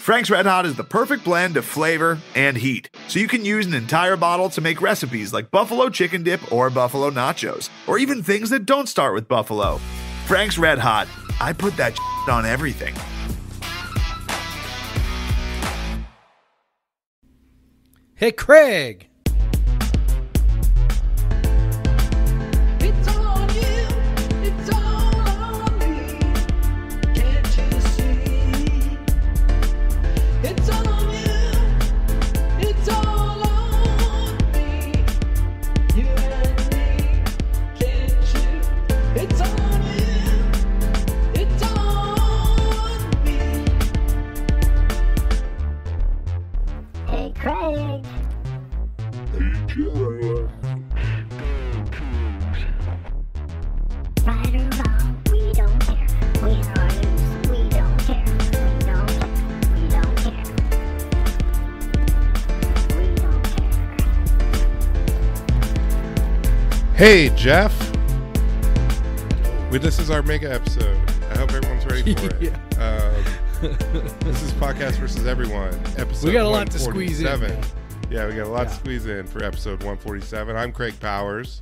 Frank's Red Hot is the perfect blend of flavor and heat, so you can use an entire bottle to make recipes like buffalo chicken dip or buffalo nachos, or even things that don't start with buffalo. Frank's Red Hot, I put that on everything. Hey, Craig. It's on you, it's all on me. Can't you see? It's on you, it's all on me. You and me, can't you? It's on you, it's on me. Hey, Craig. Right or wrong, we don't care. Win or lose, we don't care. We don't care. We don't care. We don't care. Hey, Jeff. This is our mega episode. I hope everyone's ready for it. This is Podcast versus Everyone, episode We got a lot to squeeze in, 147. man. Yeah, we got a lot to squeeze in for episode 147. I'm Craig Powers.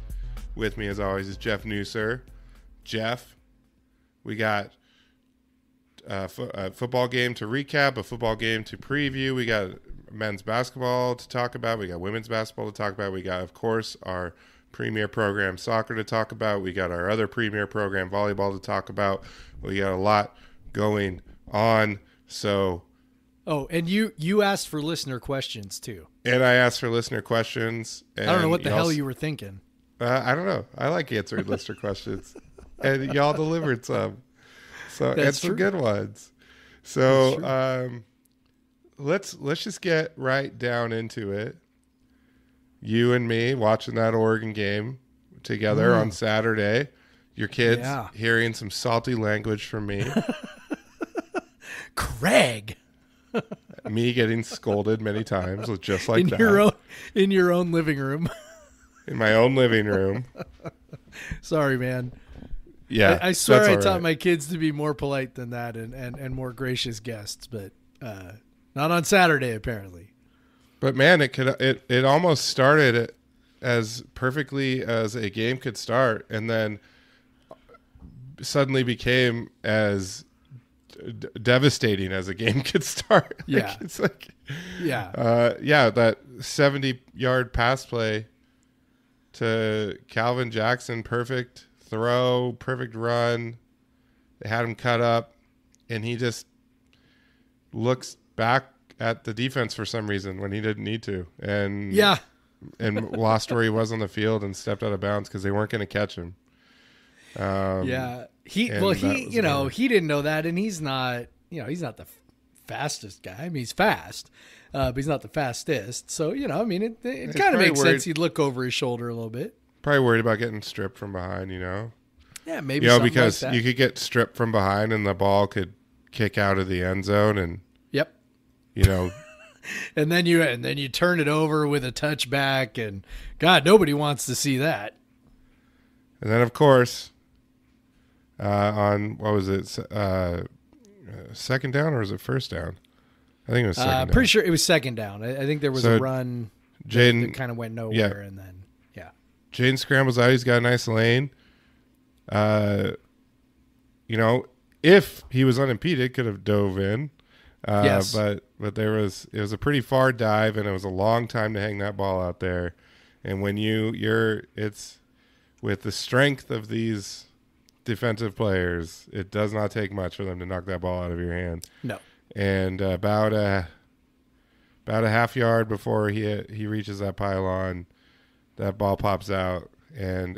With me, as always, is Jeff Newser. Jeff, we got a football game to recap, a football game to preview. We got men's basketball to talk about. We got women's basketball to talk about. We got, of course, our premier program soccer to talk about. We got our other premier program volleyball to talk about. We got a lot going on. So, And you asked for listener questions too. and I asked for listener questions. And I don't know what the hell y'all- you were thinking. I don't know. I like answering listener questions, and y'all delivered some. So and That's some true. good ones. So let's just get right down into it. You and me watching that Oregon game together on Saturday. Your kids Yeah. hearing some salty language from me. Craig, Me getting scolded many times, just like in that, your own living room. in my own living room. Sorry, man. Yeah, I swear that's I all taught right. my kids to be more polite than that and more gracious guests, but not on Saturday apparently. But man, it almost started as perfectly as a game could start, and then suddenly became as devastating as a game could start. Yeah. It's like, Yeah. that 70-yard pass play to Calvin Jackson, perfect throw, perfect run. They had him cut up, and he just looks back at the defense for some reason when he didn't need to, and lost where he was on the field and stepped out of bounds because they weren't going to catch him. He and that was he didn't know that, and he's not the fastest guy. I mean, he's fast, but he's not the fastest. So it kind of probably makes worried- sense. He'd look over his shoulder a little bit. Probably worried about getting stripped from behind, Yeah, maybe something because like that. you could get stripped from behind and the ball could kick out of the end zone, and Yep. and then you turn it over with a touchback, and God, nobody wants to see that. then of course, on what was it, second down or was it first down? I think it was second down. Pretty sure it was second down. I think there was So a run Jaden that kind of went nowhere, and then Jaden scrambles out. He's got a nice lane. If he was unimpeded, could have dove in. Yes. But it was a pretty far dive, and it was a long time to hang that ball out there. And when it's with the strength of these defensive players, it does not take much for them to knock that ball out of your hand. no. And about a half yard before he reaches that pylon, that ball pops out, and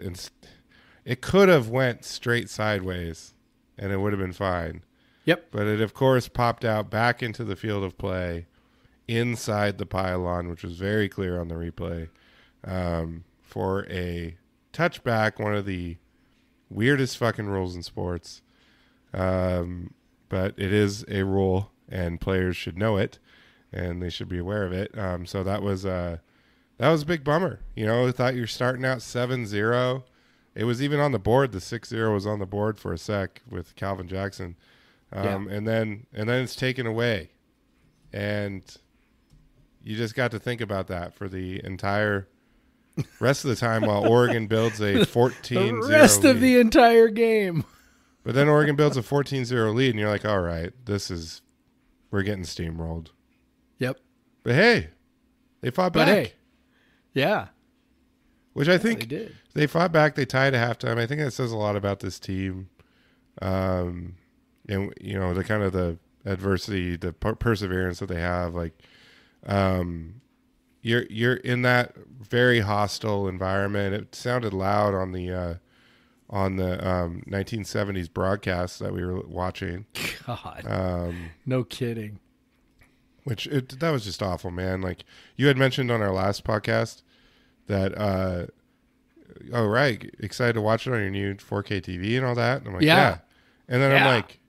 it could have went straight sideways, and it would have been fine. Yep. But it, of course, popped out back into the field of play inside the pylon, which was very clear on the replay, for a touchback, one of the weirdest fucking rules in sports. But it is a rule, and players should know it, and they should be aware of it. So that was a big bummer. I thought you're starting out 7-0. It was even on the board. The 6-0 was on the board for a sec with Calvin Jackson. And then it's taken away. And you just got to think about that for the entire rest of the time while Oregon builds a 14-0 The rest of lead. the entire game. But then Oregon builds a 14-0 lead, and you're like, all right, we're getting steamrolled. Yep. But hey, they fought back. But hey, yeah, Which I think they did. they fought back. They tied at halftime. I think that says a lot about this team. And, the kind of the adversity, the perseverance that they have. Like, you're in that very hostile environment. It sounded loud on the 1970s broadcast that we were watching. God, no kidding. That was just awful, man. Like you had mentioned on our last podcast that, excited to watch it on your new 4K TV and all that. And I'm like, yeah. And then I'm Yeah. like,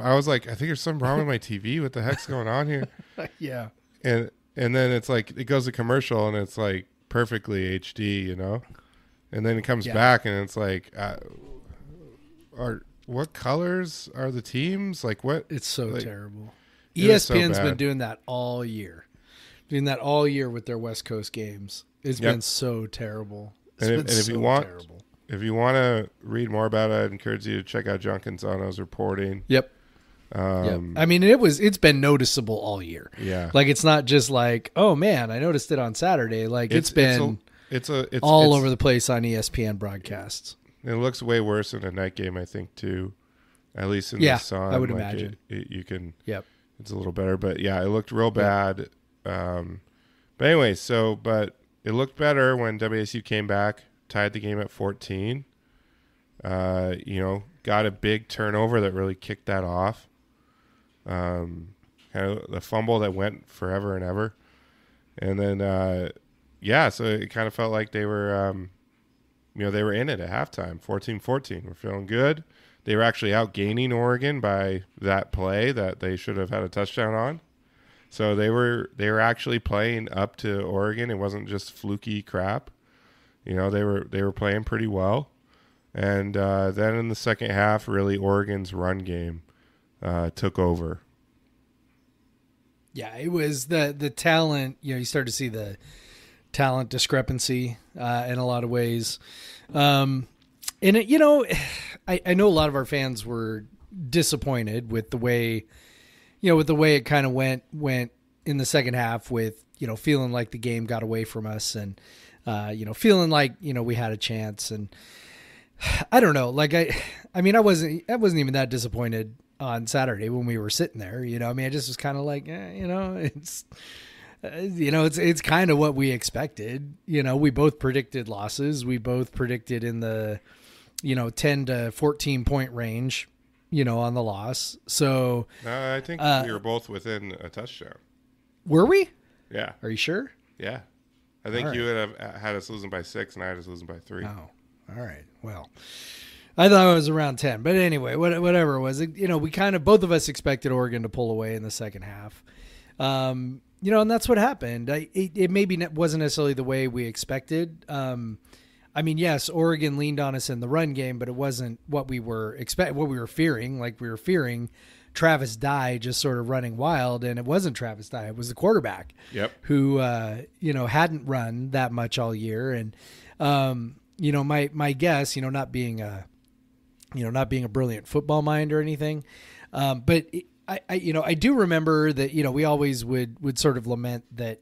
I was like, I think there's something wrong with my TV. What the heck's going on here? Yeah. And then it's like, it goes to commercial and it's like perfectly HD, and then it comes back and it's like, what colors are the teams? Like what? It's so like, terrible. it is so ESPN's been bad. doing that all year. With their West Coast games. It's Yep. been so terrible. And if you want- terrible. If you want to read more about it, I'd encourage you to check out John Canzano's reporting. Yep. Yep. I mean, it's been noticeable all year. Yeah. Like it's not just like, oh man, I noticed it on Saturday. Like it's been it's all over the place on ESPN broadcasts. It looks way worse in a night game, I think, too. At least in Yeah, the sun. I would like imagine. You can. Yep. It's a little better, but yeah, it looked real bad. But anyway, but it looked better when WSU came back, tied the game at 14. Got a big turnover that really kicked that off. Kind of the fumble that went forever and ever. And then, so it kind of felt like they were, they were in it at halftime, 14-14. We're feeling good. They were actually outgaining Oregon by that play that they should have had a touchdown on. So they were actually playing up to Oregon. It wasn't just fluky crap. They were playing pretty well. And then in the second half, really Oregon's run game took over. Yeah, it was the talent. You start to see the talent discrepancy in a lot of ways. And I know a lot of our fans were disappointed with the way, it kind of went in the second half with, feeling like the game got away from us and, feeling like, we had a chance. And I don't know, like, I wasn't even that disappointed on Saturday when we were sitting there, I just was kind of like, it's kind of what we expected. We both predicted losses. We both predicted in the, 10 to 14 point range, on the loss. So I think we were both within a touchdown. were we? Yeah. Are you sure? Yeah. I think All right. you would have had us losing by 6 and I had us losing by 3. Oh, all right. Well, I thought it was around 10, but anyway, whatever it was, we kind of, both of us expected Oregon to pull away in the second half. And that's what happened. It maybe wasn't necessarily the way we expected. Yes, Oregon leaned on us in the run game, but it wasn't what we were fearing. Like we were fearing Travis Dye just sort of running wild, and it wasn't Travis Dye. It was the quarterback. Yep. Who, hadn't run that much all year. And, my guess, not being a brilliant football mind or anything. But I do remember that, we always would sort of lament that,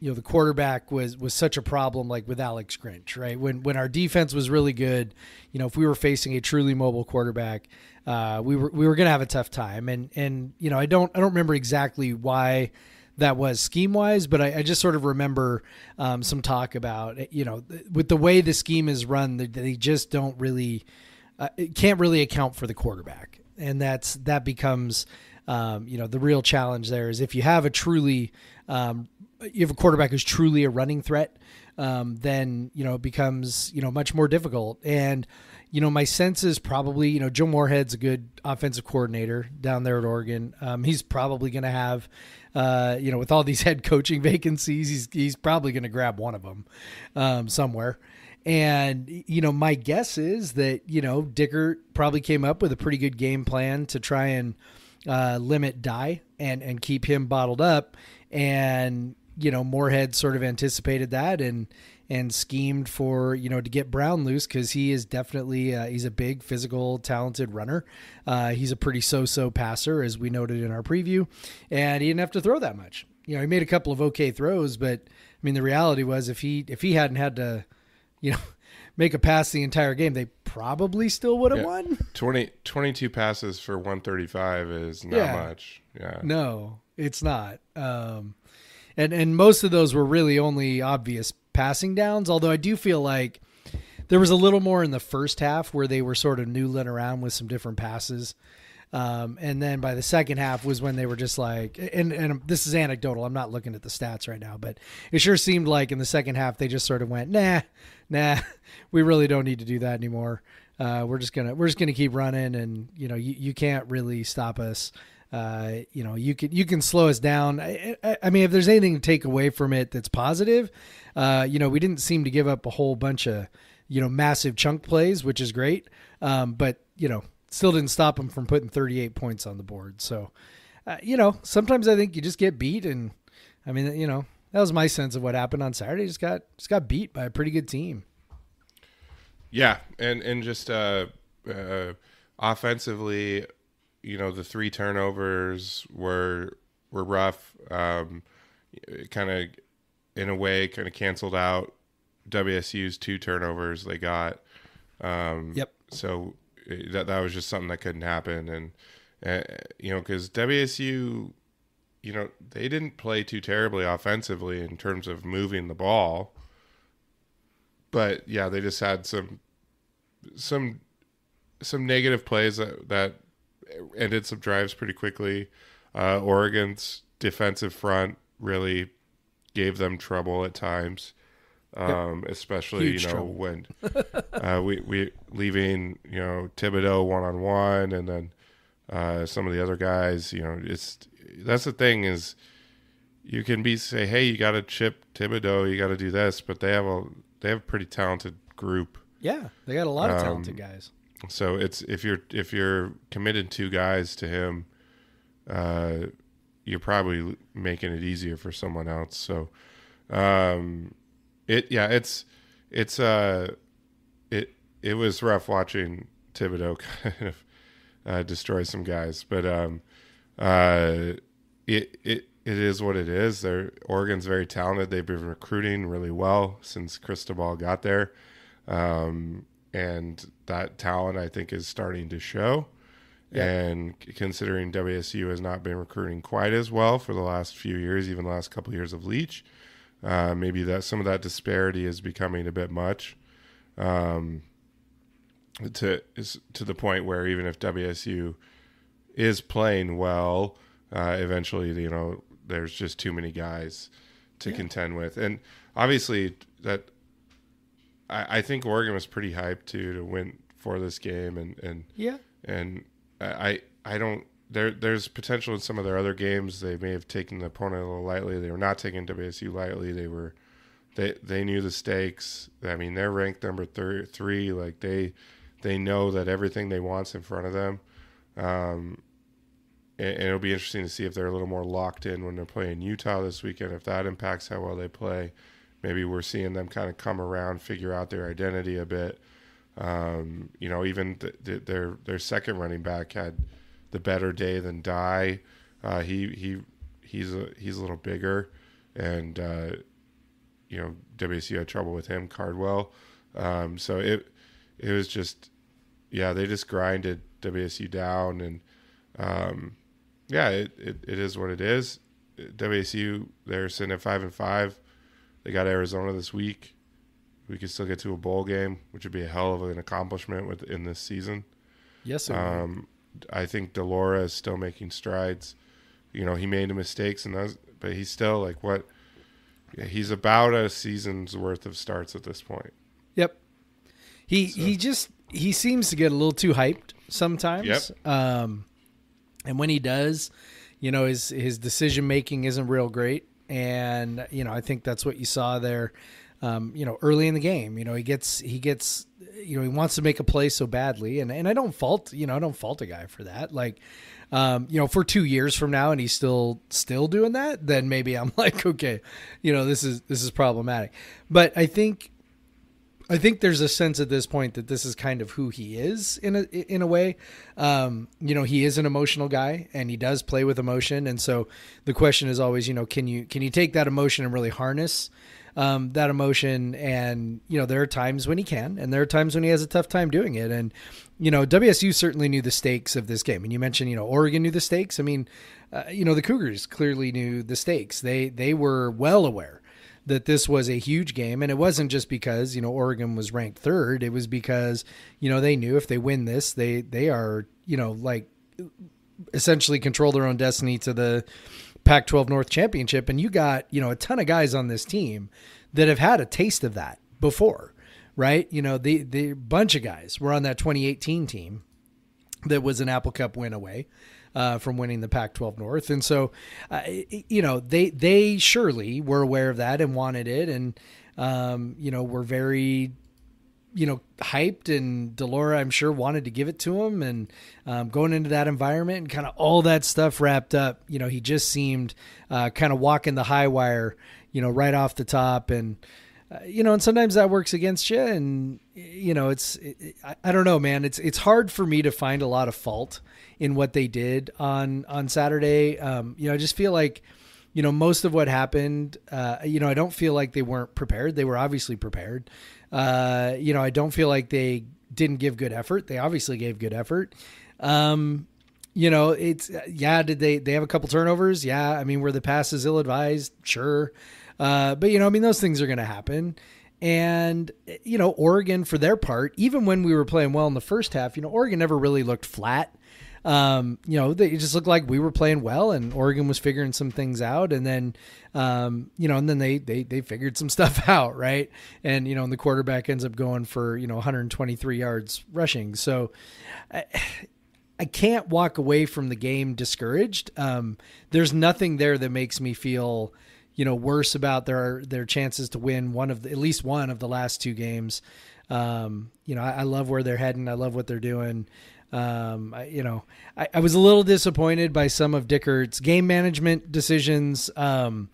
the quarterback was such a problem, like with Alex Grinch, right? When our defense was really good, if we were facing a truly mobile quarterback, we were going to have a tough time. And I don't remember exactly why that was scheme wise, but I just sort of remember some talk about, with the way the scheme is run, they just don't really, can't really account for the quarterback. And that becomes, the real challenge there is if you have a truly, you have a quarterback who's truly a running threat, then, it becomes, much more difficult. And, my sense is probably, Joe Moorhead's a good offensive coordinator down there at Oregon. He's probably going to have, with all these head coaching vacancies, he's probably going to grab one of them somewhere. And, my guess is that, Dickert probably came up with a pretty good game plan to try and, limit Dye and keep him bottled up. And, Moorhead sort of anticipated that and schemed for, to get Brown loose, because he is definitely, he's a big, physical, talented runner. He's a pretty so-so passer, as we noted in our preview, and he didn't have to throw that much. He made a couple of okay throws, but the reality was if he hadn't had to, make a pass the entire game, they probably still would have won. 22 passes for 135 is not much. Yeah. No, it's not. And most of those were really only obvious passing downs, although I do feel like there was a little more in the first half where they were sort of noodling around with some different passes. And then by the second half was when they were just like, and this is anecdotal, I'm not looking at the stats right now, but it sure seemed like in the second half they just sort of went, nah, we really don't need to do that anymore. We're just gonna keep running, and you can't really stop us. You can slow us down. I mean, if there's anything to take away from it that's positive, we didn't seem to give up a whole bunch of massive chunk plays, which is great. But still didn't stop them from putting 38 points on the board. So, sometimes I think you just get beat. And that was my sense of what happened on Saturday. Just got beat by a pretty good team. Yeah. And just, offensively, the 3 turnovers were rough. Kind of, in a way, kind of canceled out WSU's 2 turnovers they got. Yep. So that was just something that couldn't happen. And, because WSU, they didn't play too terribly offensively in terms of moving the ball. But, yeah, they just had some negative plays that ended some drives pretty quickly. Oregon's defensive front really gave them trouble at times. Especially Huge trouble. When we leaving Thibodeau one-on-one, and then some of the other guys, that's the thing is you can say, hey, you got to chip Thibodeau, you got to do this, but they have a pretty talented group. Yeah, they got a lot of talented guys. So it's if you're committed 2 guys to him, you're probably making it easier for someone else. So it was rough watching Thibodeau kind of destroy some guys, but it is what it is. Oregon's very talented. They've been recruiting really well since Cristobal got there. And that talent, I think, is starting to show. Yeah. And considering WSU has not been recruiting quite as well for the last few years, even the last couple of years of Leach, maybe that some of that disparity is becoming a bit much. To the point where even if WSU is playing well, eventually, there's just too many guys to contend with. And obviously that I think Oregon was pretty hyped to win for this game, and I don't. There's potential in some of their other games. They may have taken the opponent a little lightly. They were not taking WSU lightly. They knew the stakes. I mean, they're ranked number 3. Like they know that everything they want's in front of them. And it'll be interesting to see if they're a little more locked in when they're playing Utah this weekend. If that impacts how well they play. Maybe we're seeing them kind of come around, figure out their identity a bit. Even their second running back had the better day than Dye. He's a little bigger, and WSU had trouble with him, Cardwell. So it was just, they just grinded WSU down, and it is what it is. WSU, they're sitting at 5-5. They got Arizona this week. We could still get to a bowl game, which would be a hell of an accomplishment in this season. Yes, sir. I think Delora is still making strides. He made mistakes but he's still he's about a season's worth of starts at this point. Yep. He seems to get a little too hyped sometimes. Yep. And when he does, his decision making isn't real great. And, I think that's what you saw there early in the game. He gets, he wants to make a play so badly, and I don't fault a guy for that. Like, for 2 years from now, and he's still doing that, then maybe I'm like, okay, this is problematic. But I think there's a sense at this point that this is kind of who he is in a way. He is an emotional guy, and he does play with emotion. And so the question is always, can you take that emotion and really harness that emotion? And, there are times when he can, and there are times when he has a tough time doing it. And, WSU certainly knew the stakes of this game. And you mentioned, Oregon knew the stakes. I mean, the Cougars clearly knew the stakes. They were well aware that this was a huge game. And it wasn't just because, Oregon was ranked third. It was because, they knew if they win this, they are, essentially control their own destiny to the Pac-12 North Championship. And you got, a ton of guys on this team that have had a taste of that before, right? The bunch of guys were on that 2018 team that was an Apple Cup win away from winning the Pac-12 North. And so, they surely were aware of that and wanted it. And, were very, hyped, and Delora, I'm sure, wanted to give it to him. And going into that environment and kind of all that stuff wrapped up, he just seemed kind of walking the high wire, right off the top. And, and sometimes that works against you. And, I don't know, man, it's hard for me to find a lot of fault in what they did on Saturday. I just feel like, most of what happened, I don't feel like they weren't prepared. They were obviously prepared. I don't feel like they didn't give good effort. They obviously gave good effort. Did they have a couple turnovers? Yeah. I mean, were the passes ill-advised? Sure. But those things are going to happen. And, Oregon, for their part, even when we were playing well in the first half, Oregon never really looked flat. They just looked like we were playing well, and Oregon was figuring some things out. And then, and then they figured some stuff out. Right. And, and the quarterback ends up going for, 123 yards rushing. So I can't walk away from the game discouraged. There's nothing there that makes me feel, worse about their chances to win at least one of the last two games. I love where they're heading. I love what they're doing. I was a little disappointed by some of Dickert's game management decisions. I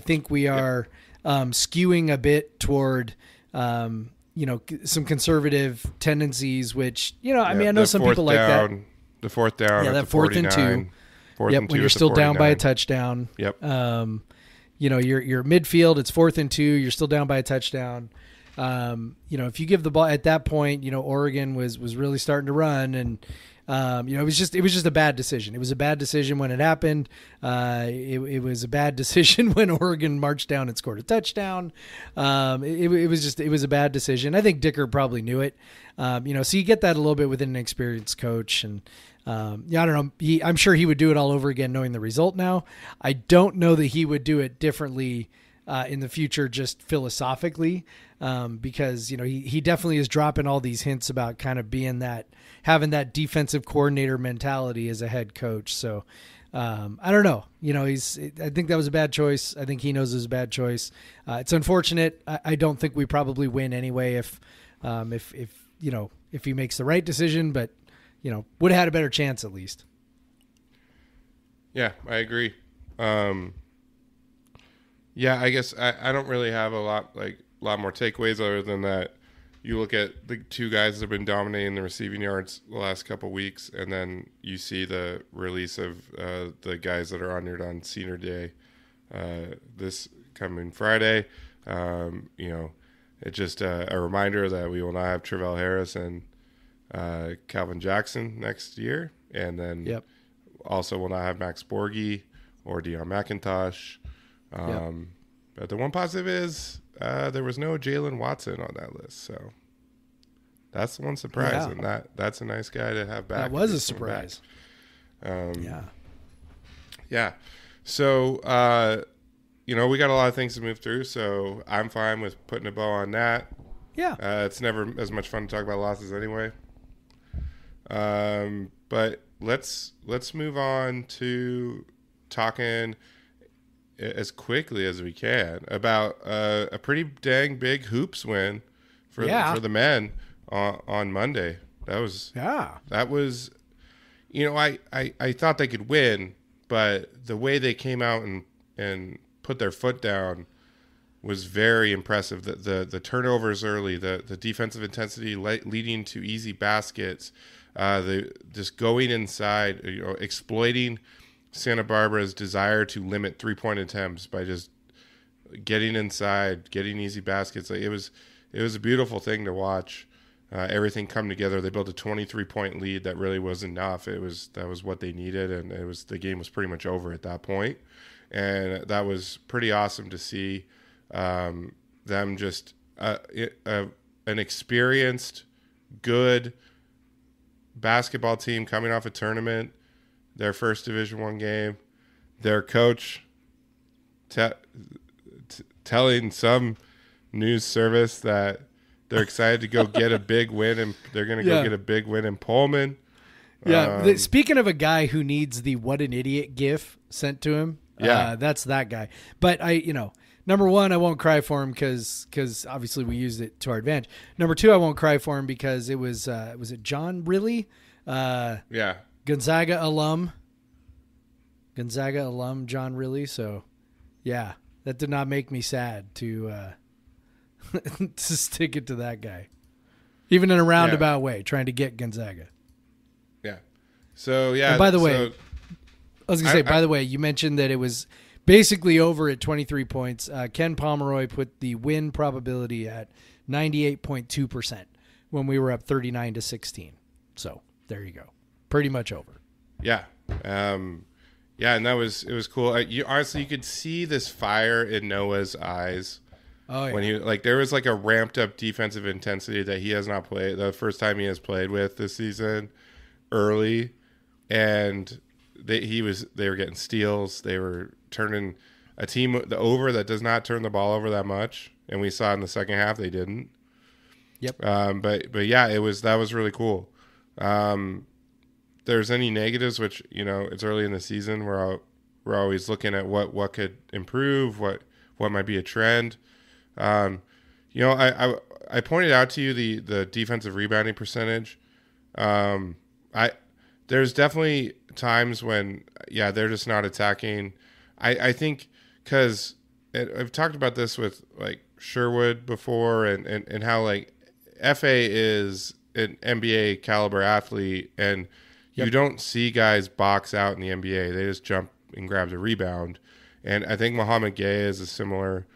think we are skewing a bit toward, some conservative tendencies, which, I know some people like that. The fourth down. Yeah, that 4th and 2. When you're still down by a touchdown. Yep. You're midfield, it's 4th and 2, you're still down by a touchdown. If you give the ball at that point, Oregon was really starting to run, and it was just a bad decision. It was a bad decision when it happened. It was a bad decision when Oregon marched down and scored a touchdown. It was a bad decision. I think Dicker probably knew it. So you get that a little bit with an experienced coach, and I don't know. I'm sure he would do it all over again, knowing the result now. I don't know that he would do it differently in the future, just philosophically, because he definitely is dropping all these hints about kind of having that defensive coordinator mentality as a head coach. So I don't know. I think that was a bad choice. I think he knows it was a bad choice. It's unfortunate. I don't think we probably win anyway if he makes the right decision, but would have had a better chance at least. Yeah, I agree. Yeah, I guess I don't really have a lot more takeaways other than that. You look at the two guys that have been dominating the receiving yards the last couple weeks, and then you see the release of the guys that are honored on Senior Day this coming Friday. It's just a reminder that we will not have Travell Harris and Calvin Jackson next year, and then also will not have Max Borghi or Deion McIntosh. But the one positive is there was no Jalen Watson on that list, so that's the one surprise, and that's a nice guy to have back. That was a surprise. Yeah. So we got a lot of things to move through, so I'm fine with putting a bow on that. Yeah. It's never as much fun to talk about losses anyway. But let's move on to talking as quickly as we can about a pretty dang big hoops win for the men on Monday. That was, you know, I thought they could win, but the way they came out and put their foot down was very impressive. The turnovers early, the defensive intensity leading to easy baskets, the just going inside, you know, exploiting Santa Barbara's desire to limit 3-point attempts by just getting inside, getting easy baskets. Like, it was a beautiful thing to watch. Everything come together. They built a 23-point lead that really was enough. That was what they needed, and the game was pretty much over at that point. And that was pretty awesome to see. Them just an experienced, good basketball team coming off a tournament, their first Division I game, their coach telling some news service that they're excited to go get a big win, and they're going to go get a big win in Pullman. Yeah. Speaking of a guy who needs the "what an idiot" gif sent to him, that's that guy. But number one, I won't cry for him because obviously we used it to our advantage. Number two, I won't cry for him because it was it John Riley? Gonzaga alum John Riley. So yeah, that did not make me sad to to stick it to that guy, even in a roundabout way, trying to get Gonzaga. Yeah. So yeah. And by the way, I was gonna say. By the way, you mentioned that it was basically over at 23 points. Ken Pomeroy put the win probability at 98.2% when we were up 39-16. So there you go. Pretty much over. Yeah. And it was cool. You could see this fire in Noah's eyes. Oh, yeah. When he there was like a ramped up defensive intensity that he has not played the first time he has played with this season early, and they were getting steals. They were turning a team over that does not turn the ball over that much, and we saw in the second half they didn't. Yep. But yeah, that was really cool. There's any negatives, which it's early in the season. We're always looking at what could improve, what might be a trend. I pointed out to you the defensive rebounding percentage. There's definitely times when they're just not attacking. I think because I've talked about this with like Sherwood before, and how like FA is an NBA caliber athlete, and you don't see guys box out in the NBA. They just jump and grab the rebound. And I think Muhammad Gay is a similar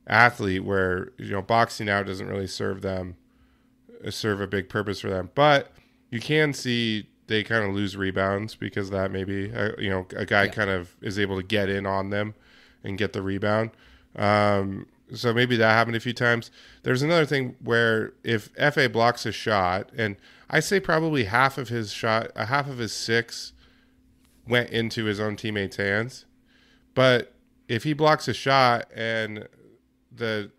athlete where boxing out doesn't really serve a big purpose for them. But you can see they kind of lose rebounds because of that maybe a guy kind of is able to get in on them and get the rebound. So maybe that happened a few times. There's another thing where if FA blocks a shot, and I say probably half of his 6 went into his own teammate's hands. But if he blocks a shot, and the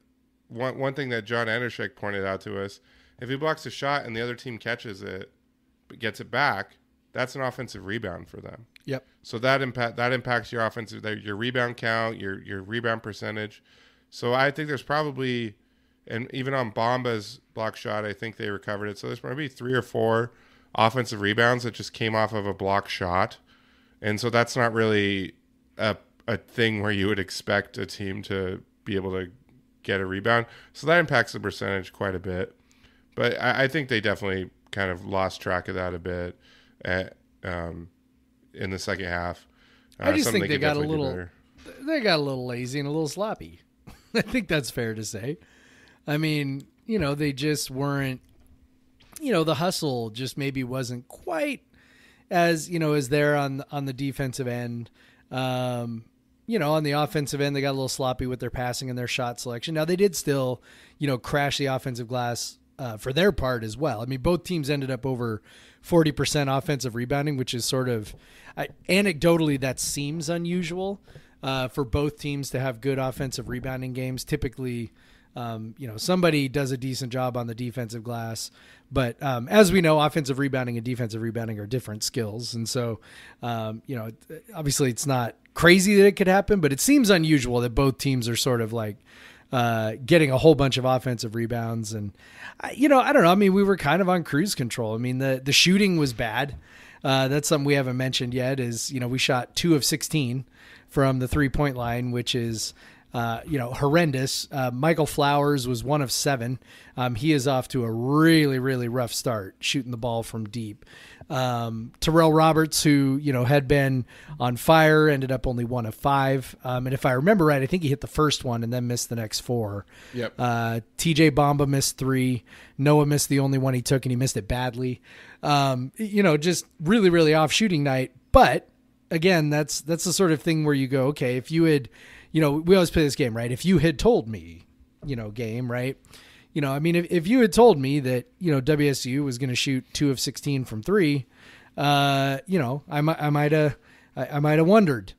one thing that John Anderschek pointed out to us, if he blocks a shot and the other team catches it but gets it back, that's an offensive rebound for them. Yep. So that impacts your offensive, your rebound count, your rebound percentage. So I think there's probably, and even on Bomba's block shot, I think they recovered it. So there's probably 3 or 4 offensive rebounds that just came off of a block shot. And so that's not really a thing where you would expect a team to be able to get a rebound. So that impacts the percentage quite a bit. But I think they definitely kind of lost track of that a bit in the second half. I just think they got a little lazy and a little sloppy. I think that's fair to say. I mean, they just weren't, the hustle just maybe wasn't quite as there on the defensive end. On the offensive end, they got a little sloppy with their passing and their shot selection. Now they did still, crash the offensive glass for their part as well. I mean, both teams ended up over 40% offensive rebounding, which is sort of anecdotally that seems unusual for both teams to have good offensive rebounding games. Typically, somebody does a decent job on the defensive glass. But as we know, offensive rebounding and defensive rebounding are different skills. And so, obviously it's not crazy that it could happen, but it seems unusual that both teams are sort of like getting a whole bunch of offensive rebounds. And, I don't know. I mean, we were kind of on cruise control. I mean, the shooting was bad. That's something we haven't mentioned yet is, we shot 2 of 16 from the 3-point line, which is, horrendous. Michael Flowers was 1 of 7. He is off to a really, really rough start shooting the ball from deep. Terrell Roberts, who, had been on fire, ended up only 1 of 5. And if I remember right, I think he hit the first one and then missed the next 4. Yep. TJ Bamba missed 3. Noah missed the only one he took and he missed it badly. Just really, really off shooting night. But again, that's the sort of thing where you go, okay, if you had, we always play this game, right? If you had told me, game, right? If you had told me that, WSU was going to shoot 2 of 16 from 3, I might have wondered,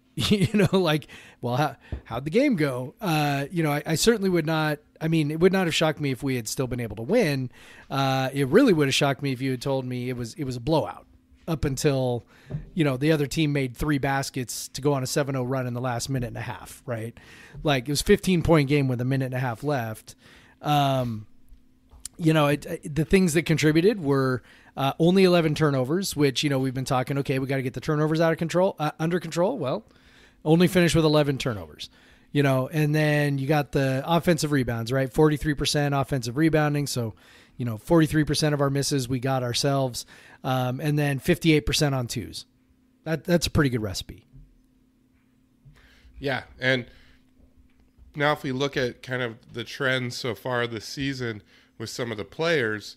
well, how'd the game go? I certainly would not, it would not have shocked me if we had still been able to win. It really would have shocked me if you had told me it was a blowout up until, the other team made 3 baskets to go on a 7-0 run in the last minute and a half, right? Like it was 15-point game with a minute and a half left. The things that contributed were only 11 turnovers, which, we've been talking, okay, we got to get the turnovers under control. Well, only finished with 11 turnovers, and then you got the offensive rebounds, right? 43% offensive rebounding. So, 43% of our misses we got ourselves, and then 58% on twos. That's a pretty good recipe. Yeah. And now if we look at kind of the trends so far this season with some of the players,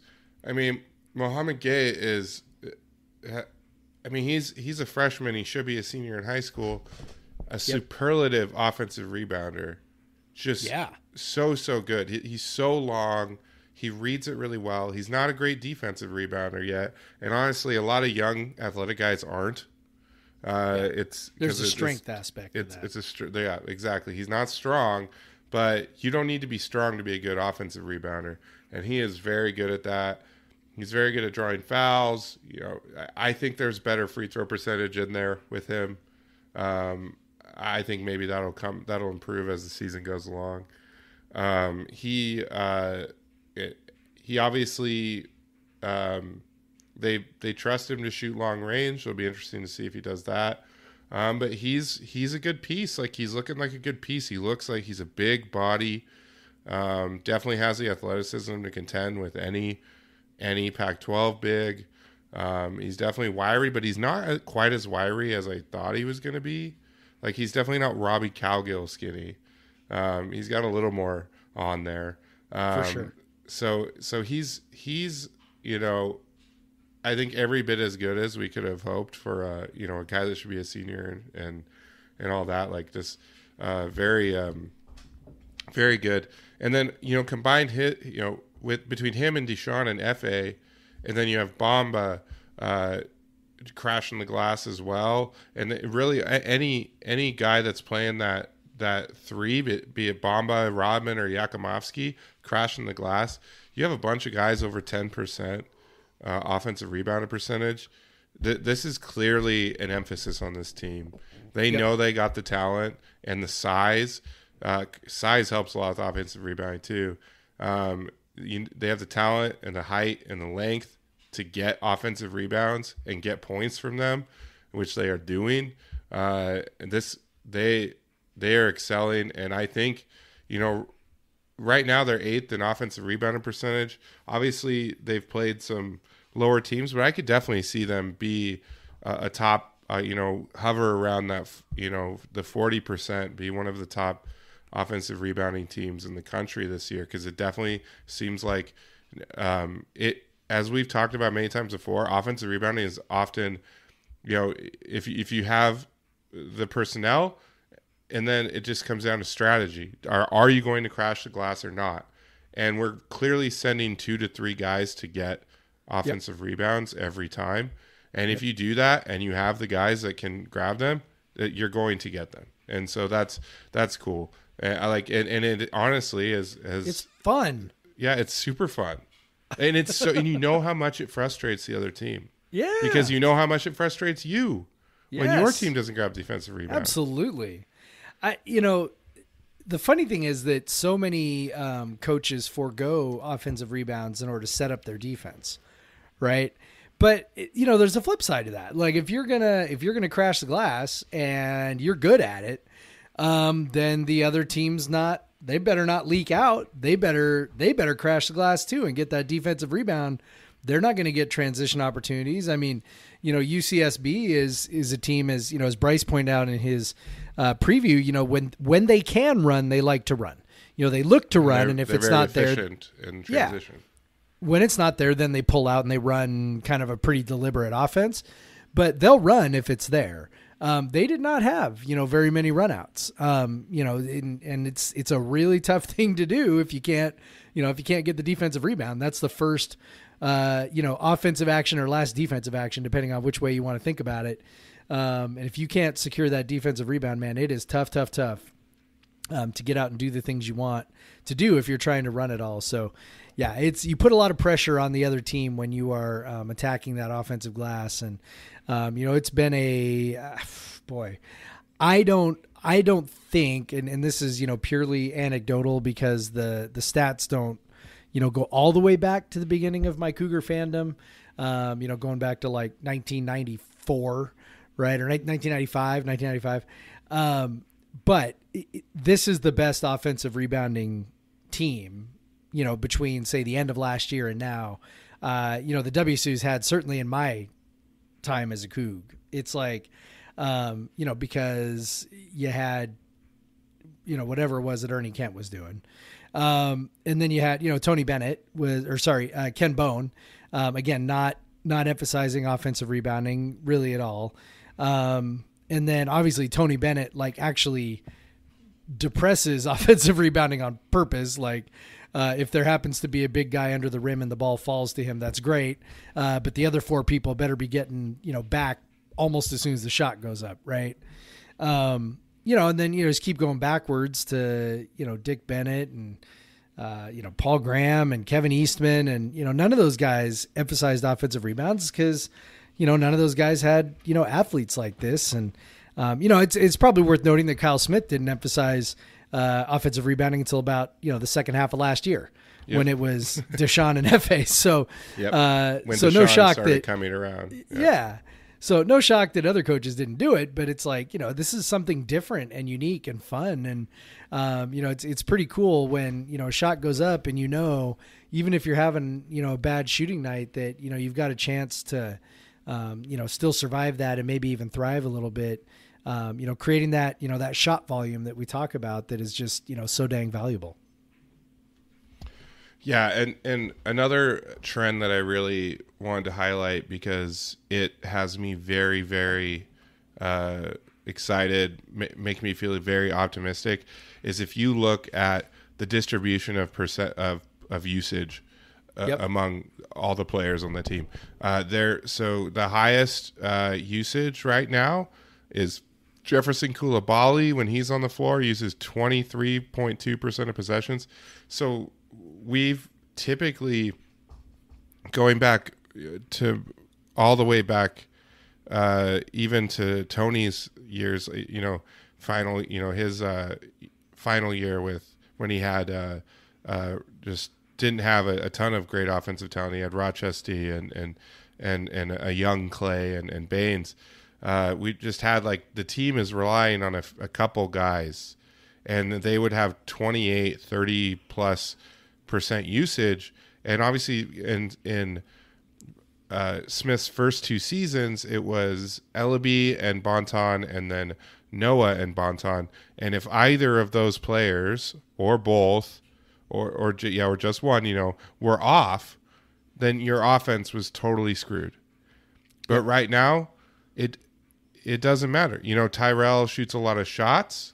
Mohamed Gay is, he's a freshman. He should be a senior in high school, a superlative offensive rebounder. Just so good. He's so long. He reads it really well. He's not a great defensive rebounder yet. And honestly, a lot of young athletic guys aren't. There's a strength aspect. Yeah, exactly. He's not strong, but you don't need to be strong to be a good offensive rebounder. And he is very good at that. He's very good at drawing fouls. I think there's better free throw percentage in there with him. I think maybe that'll improve as the season goes along. He obviously, they trust him to shoot long range. It'll be interesting to see if he does that. But he's a good piece. Like he's looking like a good piece. He looks like he's a big body. Definitely has the athleticism to contend with any Pac-12 big. He's definitely wiry, but he's not quite as wiry as I thought he was going to be. Like he's definitely not Robbie Cowgill skinny. He's got a little more on there. For sure. So he's I think every bit as good as we could have hoped for a guy that should be a senior and all that. Like just very good. And then combined hit with between him and Deshaun and FA, and then you have Bamba crashing the glass as well. And really any guy that's playing that 3, be it Bamba, Rodman, or Yakumovsky, crashing the glass, you have a bunch of guys over 10% offensive rebounding percentage. This is clearly an emphasis on this team. They know they got the talent and the size. Size helps a lot with offensive rebounding too. They have the talent and the height and the length to get offensive rebounds and get points from them, which they are doing. They are excelling, and I think, right now they're 8th in offensive rebounding percentage. Obviously, they've played some lower teams, but I could definitely see them be a top, hover around that, the 40%, be one of the top offensive rebounding teams in the country this year, because it definitely seems like as we've talked about many times before, offensive rebounding is often, if you have the personnel, and then it just comes down to strategy. Are you going to crash the glass or not? And we're clearly sending 2 to 3 guys to get offensive rebounds every time. And if you do that and you have the guys that can grab them, you're going to get them. And so that's cool. And I like and it honestly is It's fun. yeah, it's super fun. And it's so and you know how much it frustrates the other team. Yeah. Because you know how much it frustrates you when your Yes. team doesn't grab defensive rebound. Absolutely. The funny thing is that so many coaches forego offensive rebounds in order to set up their defense, right? But there's a flip side to that. Like if you're gonna crash the glass and you're good at it, then the other team's not. They better not leak out. They better crash the glass too and get that defensive rebound. They're not going to get transition opportunities. I mean, UCSB is a team, as as Bryce pointed out in his preview. When they can run, they like to run. They look to run, and if they're it's very not there, efficient in transition. when it's not there, then they pull out and they run kind of a pretty deliberate offense. But they'll run if it's there. They did not have very many runouts. And it's a really tough thing to do if you can't get the defensive rebound. That's the first offensive action or last defensive action, depending on which way you want to think about it. And if you can't secure that defensive rebound, man, it is tough to get out and do the things you want to do if you're trying to run it all. So yeah, you put a lot of pressure on the other team when you are attacking that offensive glass. And, it's been boy, I don't think, and this is, purely anecdotal because the stats don't, go all the way back to the beginning of my Cougar fandom, going back to like 1994, right? Or 1995. But this is the best offensive rebounding team, between say the end of last year and now. The WSU's had, certainly in my time as a Coug, it's like, because you had, whatever it was that Ernie Kent was doing. And then you had, Tony Bennett Ken Bone, again, not emphasizing offensive rebounding really at all. And then obviously Tony Bennett, like, actually depresses offensive rebounding on purpose. Like, if there happens to be a big guy under the rim and the ball falls to him, that's great. But the other four people better be getting, back almost as soon as the shot goes up. Right. And then, just keep going backwards to, Dick Bennett and, Paul Graham and Kevin Eastman. And, none of those guys emphasized offensive rebounds because, none of those guys had, athletes like this. And, it's probably worth noting that Kyle Smith didn't emphasize offensive rebounding until about, the second half of last year. Yep. When it was Deshaun and Efe. So, when so Deshaun no shock started that coming around. Yeah. So no shock that other coaches didn't do it, but it's like, this is something different and unique and fun. And, it's pretty cool when, a shot goes up and, even if you're having, a bad shooting night that, you've got a chance to, still survive that and maybe even thrive a little bit, creating that, that shot volume that we talk about that is just, so dang valuable. Yeah, and another trend that I really wanted to highlight because it has me very, very excited, make me feel very optimistic, is if you look at the distribution of of usage among all the players on the team. So the highest usage right now is Jefferson Koulibaly. When he's on the floor, uses 23.2% of possessions. So we've typically, going back to all the way back, even to Tony's years, his final year when he had just didn't have a ton of great offensive talent. He had Rochester and a young Clay and Baines. We just had, like, the team is relying on a couple guys, and they would have 28, 30 plus % usage. And obviously in Smith's first two seasons, it was Ellaby and Bonton and then Noah and Bonton. And if either of those players or both or just one, were off, then your offense was totally screwed. But right now, it doesn't matter. Tyrell shoots a lot of shots,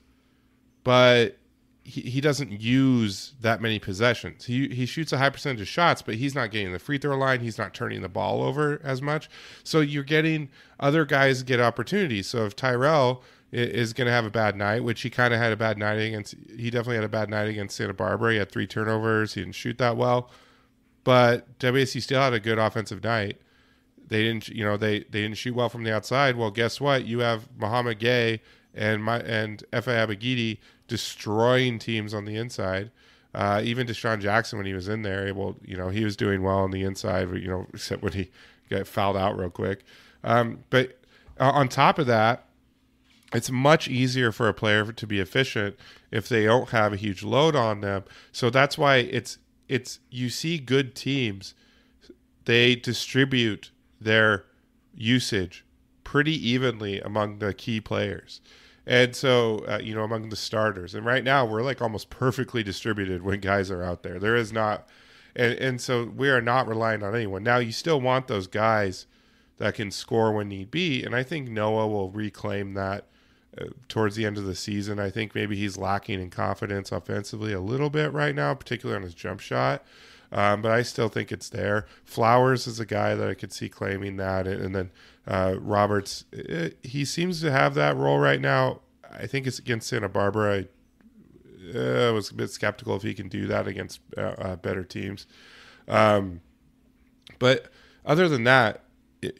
but he doesn't use that many possessions. He shoots a high percentage of shots, but he's not getting the free throw line. He's not turning the ball over as much. So you're getting other guys get opportunities. So if Tyrell is going to have a bad night, which he kind of had a bad night against. He definitely had a bad night against Santa Barbara. He had 3 turnovers. He didn't shoot that well, but WSU still had a good offensive night. They didn't, they didn't shoot well from the outside. Well, guess what? You have Muhammad Gay and F.A. Abagidi destroying teams on the inside. Even Deshaun Jackson, when he was in there, he was doing well on the inside, except when he got fouled out real quick. But on top of that, it's much easier for a player to be efficient if they don't have a huge load on them. So that's why it's you see good teams, they distribute their usage pretty evenly among the key players. And so, among the starters. And right now, we're like almost perfectly distributed when guys are out there. There is not, and so we are not relying on anyone. Now, you still want those guys that can score when need be. And I think Noah will reclaim that towards the end of the season. I think maybe he's lacking in confidence offensively a little bit right now, particularly on his jump shot. But I still think it's there. Flowers is a guy that I could see claiming that. And then Roberts, he seems to have that role right now. I think it's against Santa Barbara. I was a bit skeptical if he can do that against better teams. But other than that,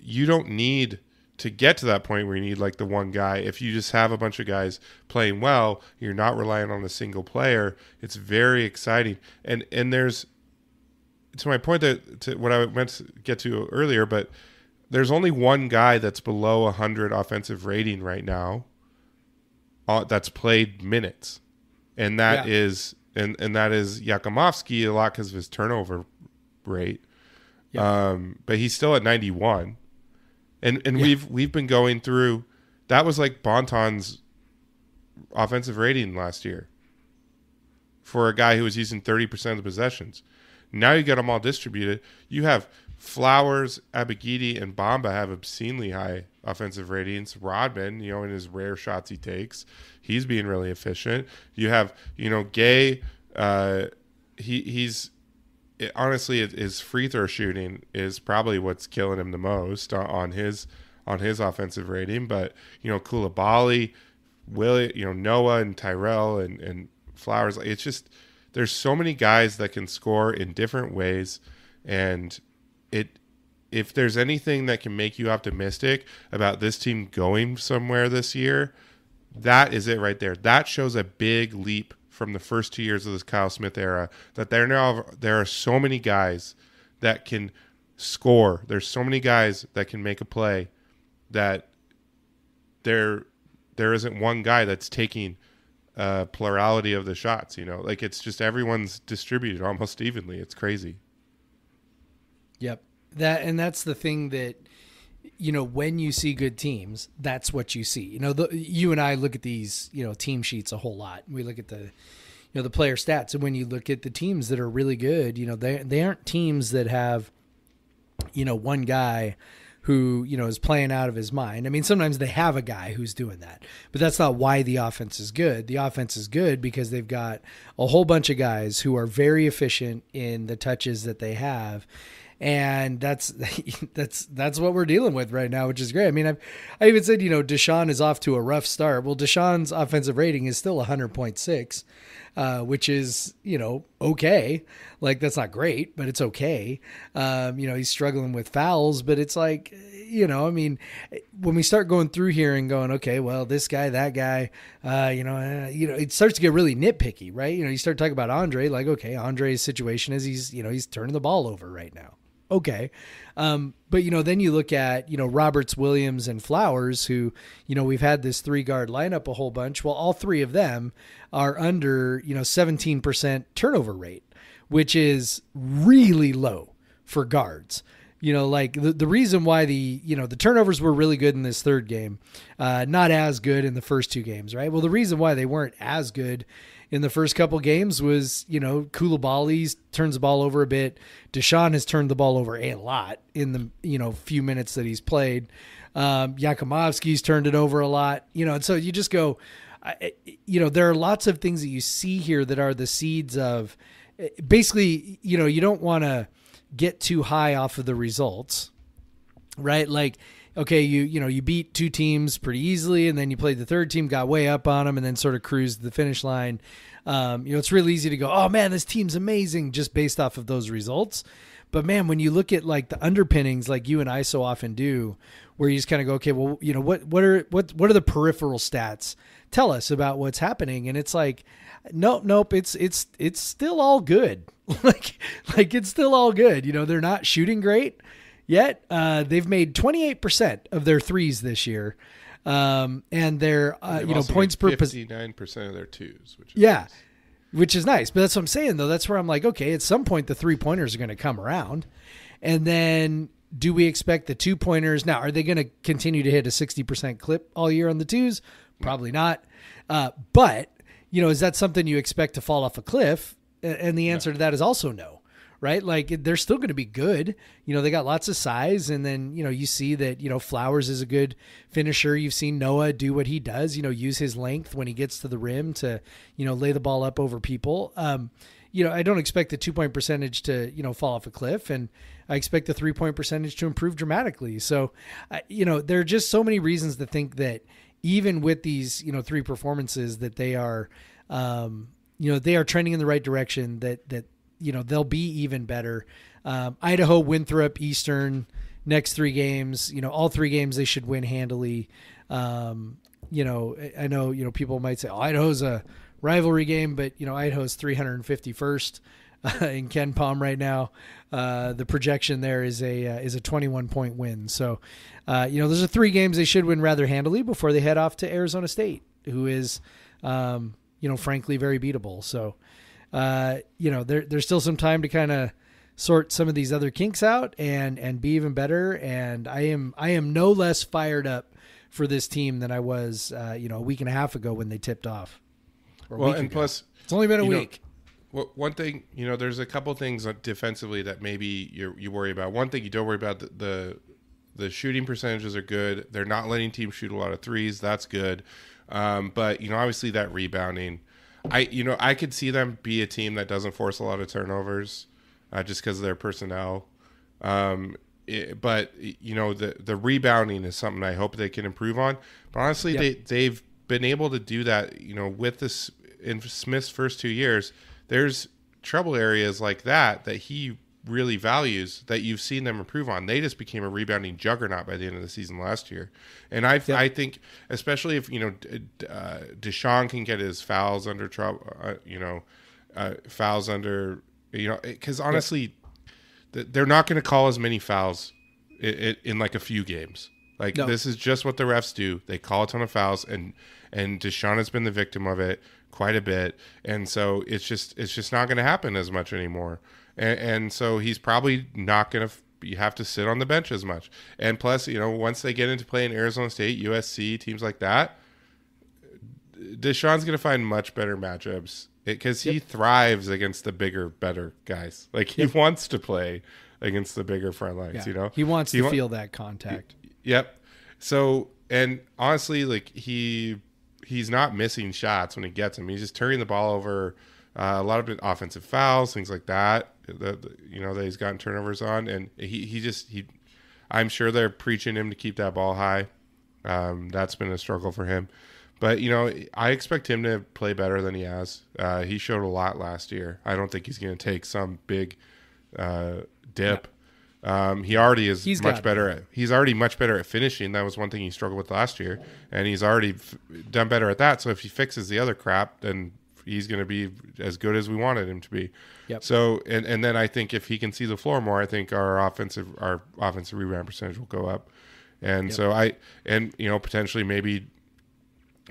you don't need to get to that point where you need like the one guy. If you just have a bunch of guys playing well, you're not relying on a single player. It's very exciting. And there's, to my point, to what I meant to get to earlier, but there's only one guy that's below 100 offensive rating right now that's played minutes, and that is that is Yakumovsky, a lot because of his turnover rate. Yeah. But he's still at 91, and we've been going through. That was like Bonton's offensive rating last year for a guy who was using 30% of the possessions. Now you got them all distributed. You have Flowers, Abagidi, and Bamba have obscenely high offensive ratings. Rodman, in his rare shots he takes, he's being really efficient. You have, Gay. He's honestly, his free throw shooting is probably what's killing him the most on his offensive rating. But Coulibaly, Noah and Tyrell and Flowers. It's just, there's so many guys that can score in different ways, and if there's anything that can make you optimistic about this team going somewhere this year, that is it right there. That shows a big leap from the first 2 years of this Kyle Smith era, that there are so many guys that can score. There's so many guys that can make a play that there isn't one guy that's taking plurality of the shots, like it's just everyone's distributed almost evenly. It's crazy. Yep. That's the thing that, when you see good teams, that's what you see. You and I look at these, team sheets a whole lot. We look at the player stats. And when you look at the teams that are really good, they aren't teams that have, one guy who, is playing out of his mind. I mean, sometimes they have a guy who's doing that, but that's not why the offense is good. The offense is good because they've got a whole bunch of guys who are very efficient in the touches that they have. And that's what we're dealing with right now, which is great. I mean, I even said, Deshaun is off to a rough start. Well, Deshaun's offensive rating is still 100.6, which is, okay. Like, that's not great, but it's okay. He's struggling with fouls, but it's like, when we start going through here and going, okay, well, this guy, that guy, it starts to get really nitpicky, right? You start talking about Andre, like, okay, Andre's situation is he's turning the ball over right now. Okay. But, then you look at, Roberts, Williams, and Flowers, who, we've had this 3-guard lineup a whole bunch. Well, all 3 of them are under, 17% turnover rate, which is really low for guards. Like the reason why the turnovers were really good in this third game, not as good in the first 2 games, right? Well, the reason why they weren't as good in the first couple games was, Coulibaly turns the ball over a bit. Deshaun has turned the ball over a lot in the, few minutes that he's played. Yakumovsky's turned it over a lot, and so you just go, there are lots of things that you see here that are the seeds of basically, you don't want to get too high off of the results, right? Like, okay, you beat two teams pretty easily, and then you played the third team, got way up on them, and then sort of cruised the finish line. It's really easy to go, oh man, this team's amazing, just based off of those results. But man, when you look at like the underpinnings, like you and I so often do, where you just kind of go, okay, well, what are the peripheral stats? Tell us about what's happening, and it's like, nope, it's still all good. like it's still all good. They're not shooting great yet. They've made 28% of their threes this year, and their points per 59% of their twos, which is nice. Which is nice. But that's what I'm saying, though. That's where I'm like, okay, at some point the 3-pointers are going to come around. And then do we expect the 2-pointers? Now, are they going to continue to hit a 60% clip all year on the twos? Probably not. But, is that something you expect to fall off a cliff? And the answer to that is also no. Right? Like they're still going to be good. They got lots of size. And then, you see that, Flowers is a good finisher. You've seen Noah do what he does, use his length when he gets to the rim to, lay the ball up over people. I don't expect the 2-point percentage to, fall off a cliff, and I expect the 3-point percentage to improve dramatically. So, there are just so many reasons to think that even with these, 3 performances that they are, they are trending in the right direction, that they'll be even better. Idaho, Winthrop, Eastern, next 3 games, all 3 games they should win handily. I know, people might say, oh, Idaho's a rivalry game, but, Idaho's 351st in Ken Palm right now. The projection there is a 21-point win. So, those are 3 games they should win rather handily before they head off to Arizona State, who is, frankly, very beatable. So, there's still some time to kind of sort some of these other kinks out and be even better. And I am no less fired up for this team than I was, a week and a half ago when they tipped off. Well, and plus it's only been a week. One thing, there's a couple things defensively that maybe you worry about. One thing you don't worry about, the shooting percentages are good. They're not letting teams shoot a lot of threes. That's good. But obviously that rebounding, I could see them be a team that doesn't force a lot of turnovers, just because of their personnel. But the rebounding is something I hope they can improve on. But honestly, they've been able to do that. With this in Smith's first 2 years, there's trouble areas like that he really values that you've seen them improve on. They just became a rebounding juggernaut by the end of the season last year. And I think, especially if, Deshaun can get his fouls under trouble, because honestly, they're not going to call as many fouls in like a few games. This is just what the refs do. They call a ton of fouls, and Deshaun has been the victim of it quite a bit. And so it's just not going to happen as much anymore. And so he's probably not going to have to sit on the bench as much. And plus, once they get into playing Arizona State, USC, teams like that, Deshaun's going to find much better matchups because he thrives against the bigger, better guys. He wants to play against the bigger front lines, He wants to feel that contact. Yep. So, and honestly, he's not missing shots when he gets them. He's just turning the ball over, a lot of offensive fouls, things like that. That he's gotten turnovers on, and I'm sure they're preaching him to keep that ball high. That's been a struggle for him, but I expect him to play better than he has. He showed a lot last year. I don't think he's going to take some big dip. He already is much better. He's already much better at finishing. That was one thing he struggled with last year, and he's already done better at that. So if he fixes the other crap, then he's going to be as good as we wanted him to be. Yep. So, and then I think if he can see the floor more, I think our offensive rebound percentage will go up. And so potentially maybe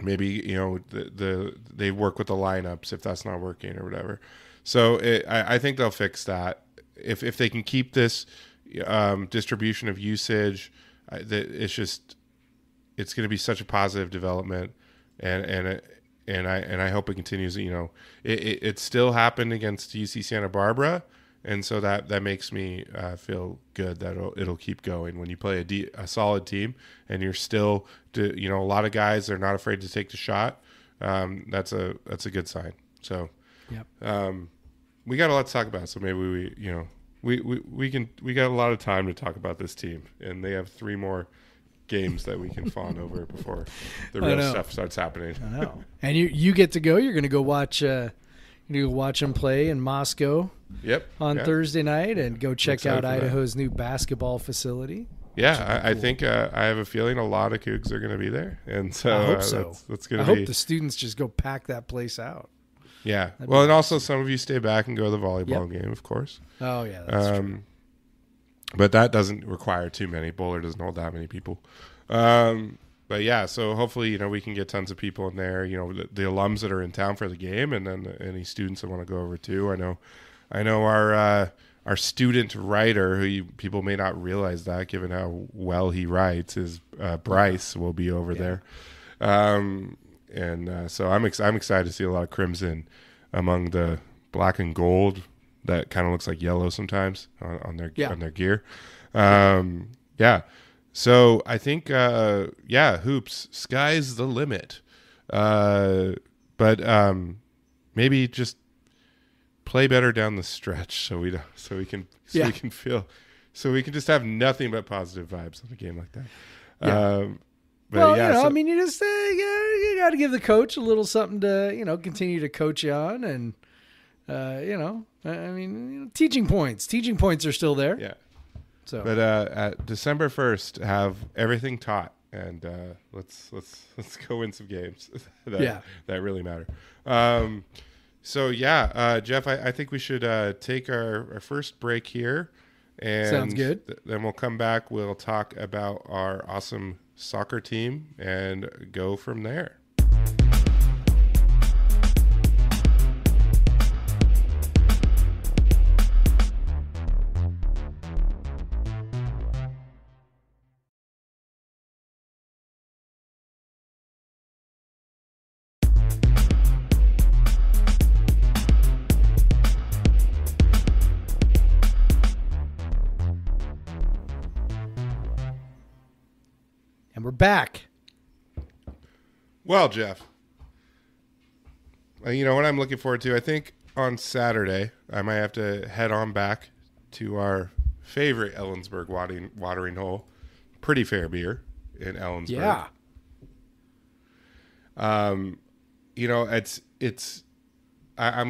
they work with the lineups if that's not working or whatever. So I think they'll fix that if they can keep this distribution of usage. It's going to be such a positive development, and I hope it continues. It still happened against UC Santa Barbara, and so that makes me feel good that it'll keep going. When you play a solid team and you're still, a lot of guys are not afraid to take the shot. That's a good sign. So, we got a lot to talk about. So maybe we got a lot of time to talk about this team, and they have 3 more games that we can fawn over before the I real know. stuff starts happening. I know. And you get to go. You're going to go watch. You go watch them play in Moscow Yep. on yeah. Thursday night, and go check excited out for that. Idaho's new basketball facility. Yeah, I think I have a feeling a lot of Cougs are going to be there, and so I hope so. That's going I to be hope the students just go pack that place out. yeah. that'd Well, be and also some of you stay back and go to the volleyball game, of course. Oh yeah, that's true. But that doesn't require too many. Bowler doesn't hold that many people. But yeah, so hopefully, we can get tons of people in there, the alums that are in town for the game, and then any students that want to go over too. I know our student writer, who people may not realize that given how well he writes, is Bryce will be over there. So I'm excited to see a lot of crimson among the black and gold that kind of looks like yellow sometimes on their gear. Yeah. So I think, hoops, sky's the limit. But maybe just play better down the stretch so we can just have nothing but positive vibes on a game like that. Yeah. But I mean, you just you got to give the coach a little something to continue to coach you on, and teaching points are still there. yeah. So But at December 1st, have everything taught, and let's go win some games that really matter. Jeff, I think we should take our first break here, and Sounds good. Then we'll come back. We'll talk about our awesome soccer team and go from there. and we're back. Well, Jeff, what I'm looking forward to, I think on Saturday, I might have to head on back to our favorite Ellensburg watering hole, Pretty Fair Beer in Ellensburg. Yeah. I'm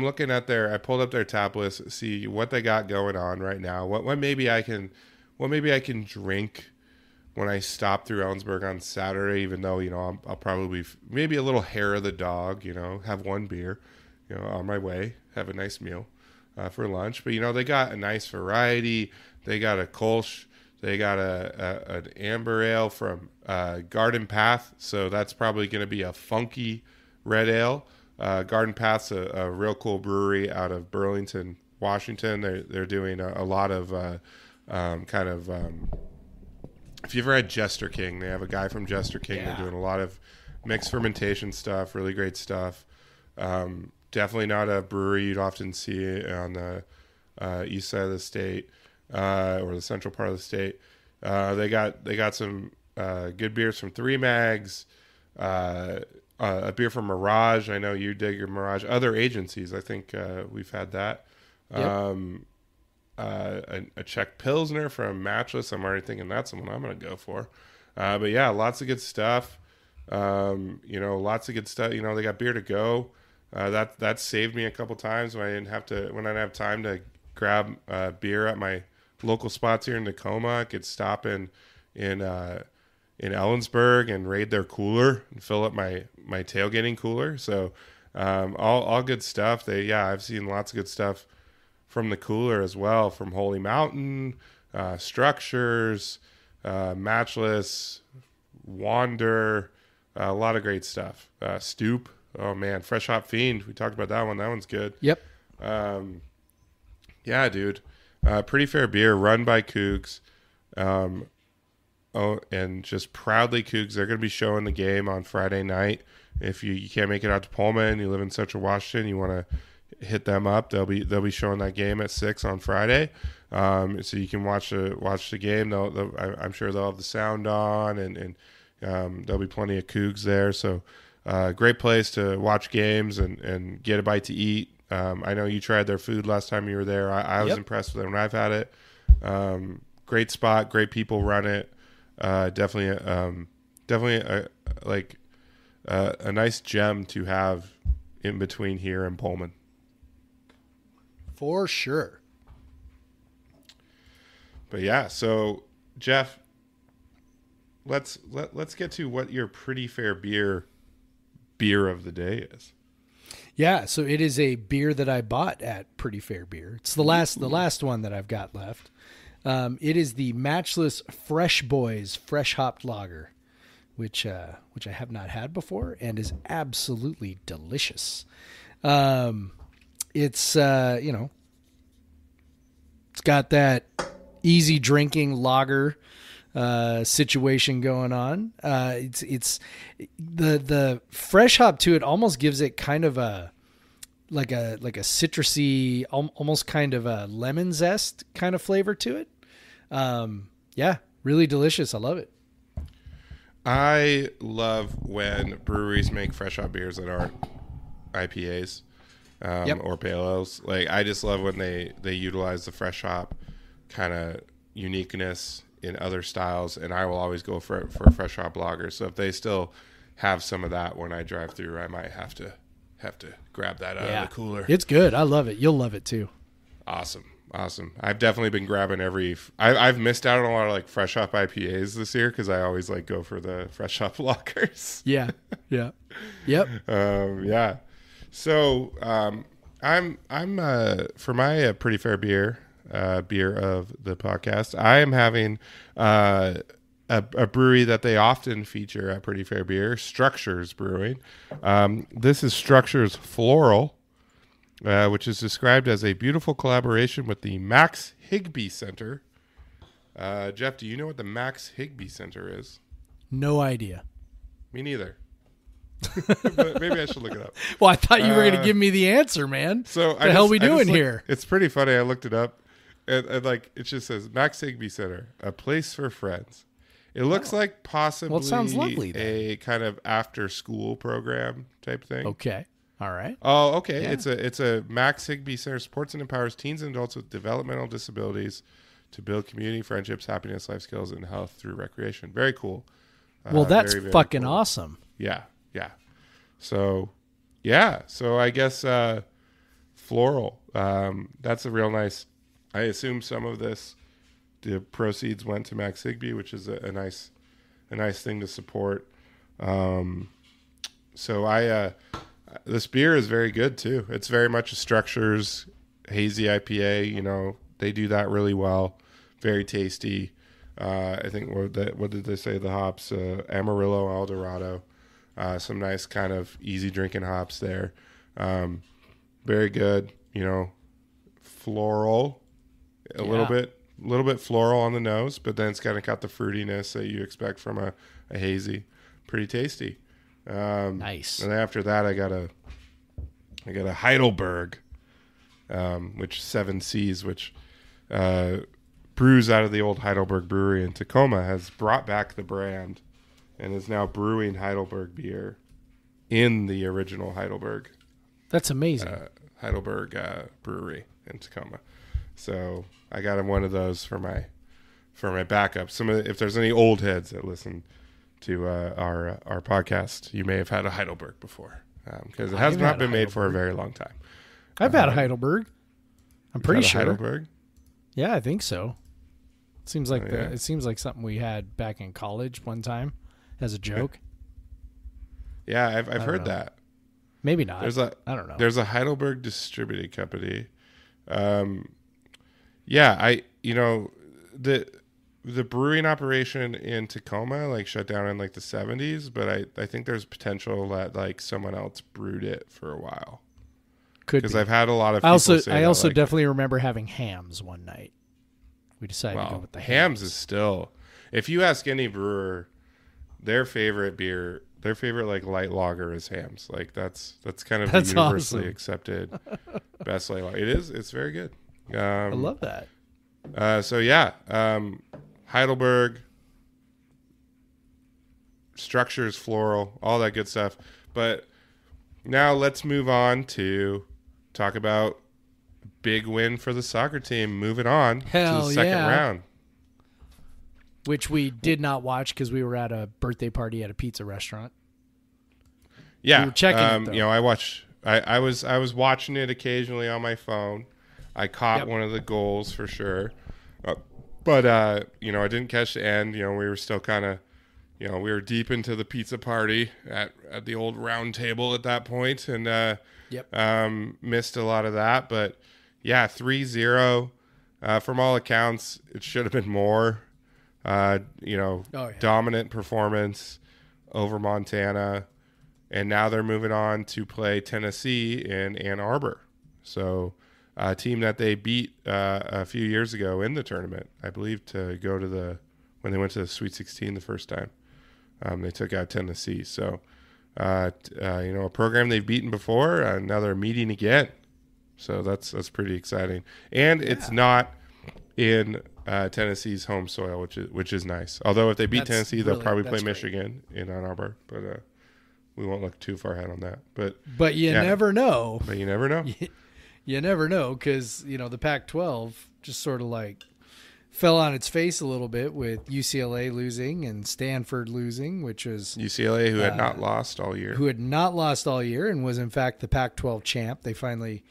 looking at I pulled up their tap list, see what they got going on right now. What maybe I can drink when I stop through Ellensburg on Saturday, even though, I'll probably maybe a little hair of the dog, have one beer, on my way, have a nice meal for lunch. But, they got a nice variety. They got a Kolsch. They got an amber ale from Garden Path. So that's probably going to be a funky red ale. Garden Path's a real cool brewery out of Burlington, Washington. They're doing a lot of if you ever had Jester King, they have a guy from Jester King. Yeah. They're doing a lot of mixed fermentation stuff, really great stuff. Definitely not a brewery you'd often see on the east side of the state or the central part of the state. They got some good beers from Three Mags, a beer from Mirage. I know you dig your Mirage. Other agencies, I think we've had that. Yep. A Czech Pilsner from Matchless. I'm already thinking that's the one I'm going to go for. But yeah, lots of good stuff. Lots of good stuff. They got beer to go. That saved me a couple times when I didn't have time to grab beer at my local spots here in Tacoma. I could stop in Ellensburg and raid their cooler and fill up my tailgating cooler. So all good stuff. I've seen lots of good stuff from the cooler as well, from Holy Mountain, Structures, Matchless, Wander, a lot of great stuff. Stoop, oh man, Fresh Hop Fiend, we talked about that one. That one's good. Yep. Yeah, dude. Pretty Fair Beer, run by Cougs. And just proudly Cougs. They're going to be showing the game on Friday night. If you can't make it out to Pullman, you live in Central Washington, you want to hit them up. They'll be showing that game at 6 on Friday, so you can watch the game. I'm sure they'll have the sound on, and there'll be plenty of Cougs there. So great place to watch games and get a bite to eat. I know you tried their food last time you were there. I was impressed with it when I've had it. Great spot, great people run it. Definitely a nice gem to have in between here and Pullman. For sure. But yeah, so Jeff, let's get to what your Pretty Fair beer of the day is. Yeah, so it is a beer that I bought at Pretty Fair Beer. It's the last one that I've got left. It is the Matchless Fresh Boys Fresh Hopped Lager, which I have not had before and is absolutely delicious. It's it's got that easy drinking lager situation going on. It's the fresh hop to it almost gives it kind of a like a citrusy, almost kind of a lemon zest kind of flavor to it. Yeah, really delicious. I love it. I love when breweries make fresh hop beers that aren't IPAs or pale ales. Like, I just love when they utilize the fresh hop kind of uniqueness in other styles, and I will always go for a fresh hop lager. So if they still have some of that when I drive through, I might have to grab that out of the cooler. It's good. I love it. You'll love it too. Awesome. I've definitely been grabbing I've missed out on a lot of like fresh hop IPAs this year because I always like go for the fresh hop lagers. Yeah. Yep. Yeah. So I'm for my Pretty Fair beer of the podcast, I am having a brewery that they often feature at Pretty Fair Beer, Structures Brewing. This is Structures Floral, which is described as a beautiful collaboration with the Max Higby Center. Jeff, do you know what the Max Higby Center is? No idea. Me neither. But maybe I should look it up. Well, I thought you were going to give me the answer, man. So what the hell are we doing here? It's pretty funny. I looked it up, and like it just says Max Higby Center, a place for friends. It looks like possibly Well, it sounds lovely, then. a kind of after school program type thing. Okay. All right. Oh, okay. Yeah. It's a Max Higby Center supports and empowers teens and adults with developmental disabilities to build community, friendships, happiness, life skills, and health through recreation. Very cool. Well, that's very, very fucking cool. awesome. Yeah. So I guess floral. That's a real nice. I assume some of the proceeds went to Max Higby, which is a nice thing to support. So this beer is very good too. It's very much a Structures hazy IPA. You know, they do that really well. Very tasty. I think what did they say? The hops, Amarillo, Eldorado. Some nice kind of easy drinking hops there. Very good. You know, floral, a little bit floral on the nose, but then it's kind of got the fruitiness that you expect from a hazy. Pretty tasty. Nice. And then after that, I got a Heidelberg, which 7 C's, which brews out of the old Heidelberg Brewery in Tacoma, has brought back the brand and is now brewing Heidelberg beer in the original Heidelberg That's amazing. Heidelberg Brewery in Tacoma. So I got him one of those for my backup. If there's any old heads that listen to our podcast, you may have had a Heidelberg before, because it has not been made for a very long time. I've had a Heidelberg. I'm pretty sure. Heidelberg. Yeah, I think so. It seems like yeah. it seems like something we had back in college one time as a joke. Yeah, I've heard know. that. Maybe not. I don't know. There's a Heidelberg distributing company. The brewing operation in Tacoma like shut down in like the 70s, but I think there's potential that like someone else brewed it for a while. Could Because be. I've had a lot of I people say also that, like, definitely remember having hams one night. We decided to go well, with the hams is still, if you ask any brewer, their favorite beer, their favorite like light lager is hams. Like that's kind of That's the universally awesome. accepted best light lager. It's very good. I love that. Heidelberg, Structures, floral, all that good stuff. But now let's move on to talk about big win for the soccer team. Moving on to Hell the second yeah. round. which we did not watch because we were at a birthday party at a pizza restaurant. Yeah, We were checking it, though. you know, I was watching it occasionally on my phone. I caught one of the goals for sure, but you know, I didn't catch the end. You know, we were still kind of, you know, we were deep into the pizza party at the old round table at that point, and missed a lot of that. But yeah, 3-0. From all accounts, it should have been more. You know, dominant performance over Montana. And now they're moving on to play Tennessee in Ann Arbor. So a team that they beat a few years ago in the tournament, I believe, to go to when they went to the Sweet 16 the first time. They took out Tennessee. So, you know, a program they've beaten before, now they're meeting again. So that's pretty exciting. And it's not in Tennessee's home soil, which is nice. Although if they beat Tennessee, they'll probably play Michigan in Ann Arbor. But we won't look too far ahead on that. But you never know. But you never know. You never know because, you know, the Pac-12 just sort of like fell on its face a little bit with UCLA losing and Stanford losing, which was UCLA, who had not lost all year. Who had not lost all year and was, in fact, the Pac-12 champ. They finally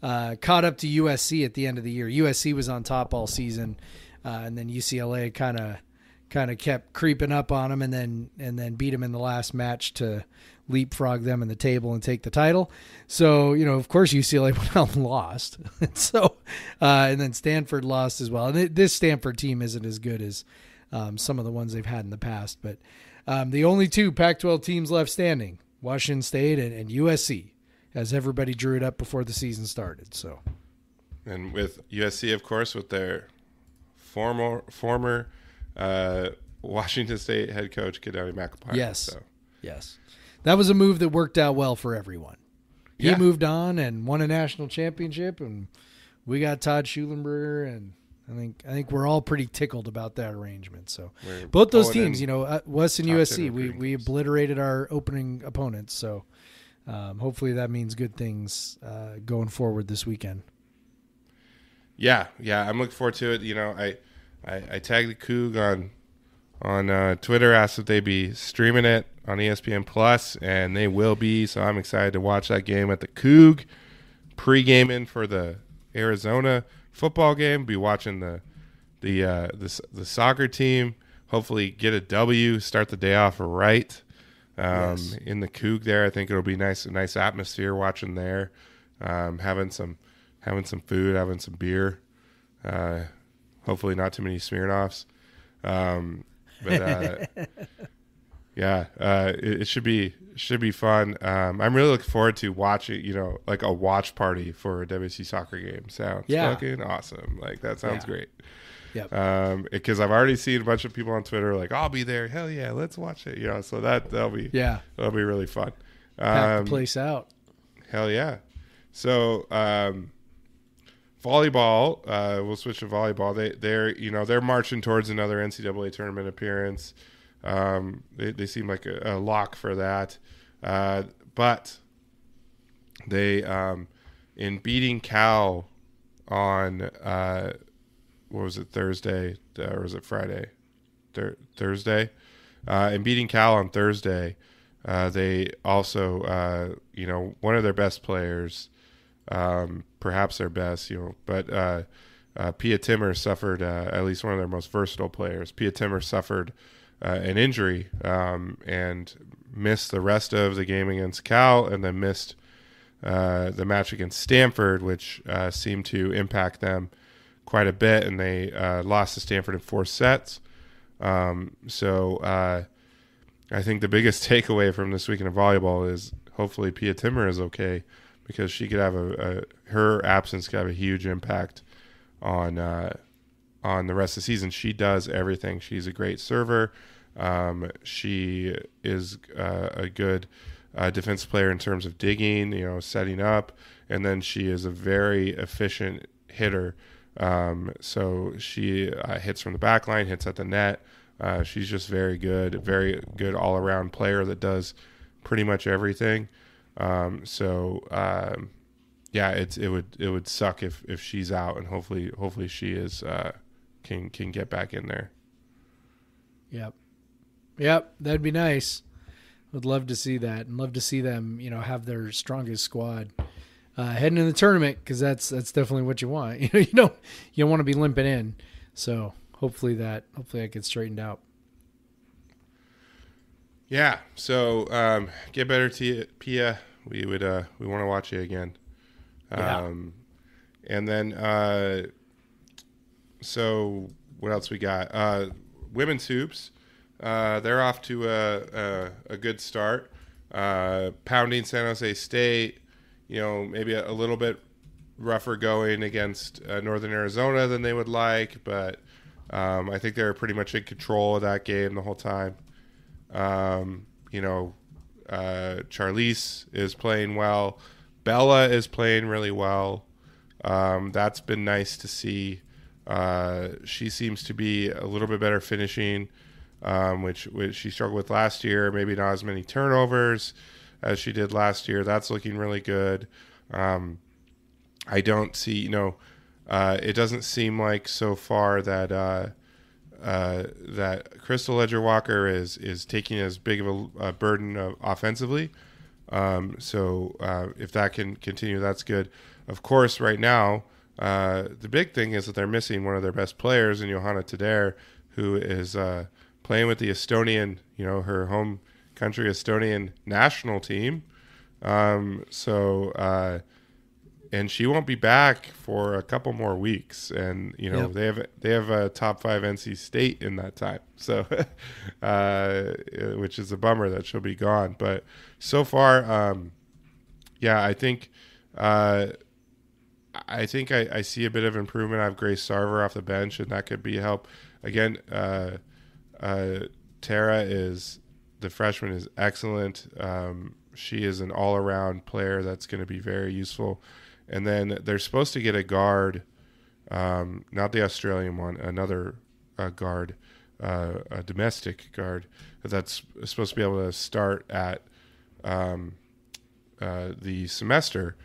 caught up to USC at the end of the year. USC was on top all season, and then UCLA kind of kept creeping up on them and then beat them in the last match to leapfrog them in the table and take the title. So, you know, of course UCLA went out and lost. So, and then Stanford lost as well. And this Stanford team isn't as good as some of the ones they've had in the past. But the only two Pac-12 teams left standing, Washington State and USC, as everybody drew it up before the season started. So, and with USC, of course, with their former Washington State head coach, Kadani McApire. Yes. Yes. That was a move that worked out well for everyone. He moved on and won a national championship, and we got Todd Schulenberger, and I think we're all pretty tickled about that arrangement. So both those teams, you know, us and USC, we obliterated our opening opponents. So hopefully that means good things going forward this weekend. Yeah, I'm looking forward to it. You know, I tagged the Coug on Twitter, asked if they'd be streaming it on ESPN Plus, and they will be. So I'm excited to watch that game at the Coug. Pre-gaming for the Arizona football game. Be watching the soccer team. Hopefully get a W. Start the day off right. In the Coug there, I think it'll be a nice atmosphere watching there. Having some food, having some beer. Hopefully not too many Smirnoffs. It should be fun. I'm really looking forward to watching, you know, like a watch party for a WC soccer game. Sounds fucking awesome. Like that sounds great. Yep. Because I've already seen a bunch of people on Twitter like, I'll be there. Hell yeah, let's watch it. You know, so that'll be really fun. Pack the place out. Hell yeah. So volleyball, we'll switch to volleyball. They're marching towards another NCAA tournament appearance. They seem like a lock for that. But they in beating Cal on what was it, Thursday or was it Friday? Thursday. In beating Cal on Thursday, they also one of their best players, perhaps their best, but Pia Timmer suffered, at least one of their most versatile players. Pia Timmer suffered an injury and missed the rest of the game against Cal, and then missed the match against Stanford, which seemed to impact them quite a bit, and they lost to Stanford in 4 sets. So I think the biggest takeaway from this weekend of volleyball is hopefully Pia Timmer is okay, because she could have her absence could have a huge impact on the rest of the season. She does everything. She's a great server. She is a good defensive player in terms of digging, setting up, and then she is a very efficient hitter. So she hits from the back line, hits at the net. She's just very good all-around player that does pretty much everything. It would suck if she's out, and hopefully she is can get back in there. Yep. Yep. That'd be nice. Would love to see that, and love to see them, have their strongest squad heading in the tournament, because that's definitely what you want. You don't want to be limping in. So hopefully that gets straightened out. Yeah. So get better, Pia. We want to watch you again. Yeah. And then so what else we got? Women's hoops. They're off to a good start. Pounding San Jose State. Maybe a little bit rougher going against Northern Arizona than they would like, but I think they're pretty much in control of that game the whole time. Charlize is playing well. Bella is playing really well. That's been nice to see. She seems to be a little bit better finishing, which she struggled with last year. Maybe not as many turnovers as she did last year. That's looking really good. I don't see, it doesn't seem like so far that that Crystal Ledger Walker is taking as big of a burden offensively. So if that can continue, that's good. Of course, right now, the big thing is that they're missing one of their best players in Johanna Tadar, who is playing with the Estonian, her home country Estonian national team. And she won't be back for a couple more weeks, and Yep. they have a top 5 NC State in that time, so which is a bummer that she'll be gone. But so far, I think I see a bit of improvement. I have Grace Sarver off the bench, and that could be a help. Again, Tara is the freshman is excellent. She is an all-around player that's going to be very useful. And then they're supposed to get a guard, not the Australian one, another guard, a domestic guard that's supposed to be able to start at the semester,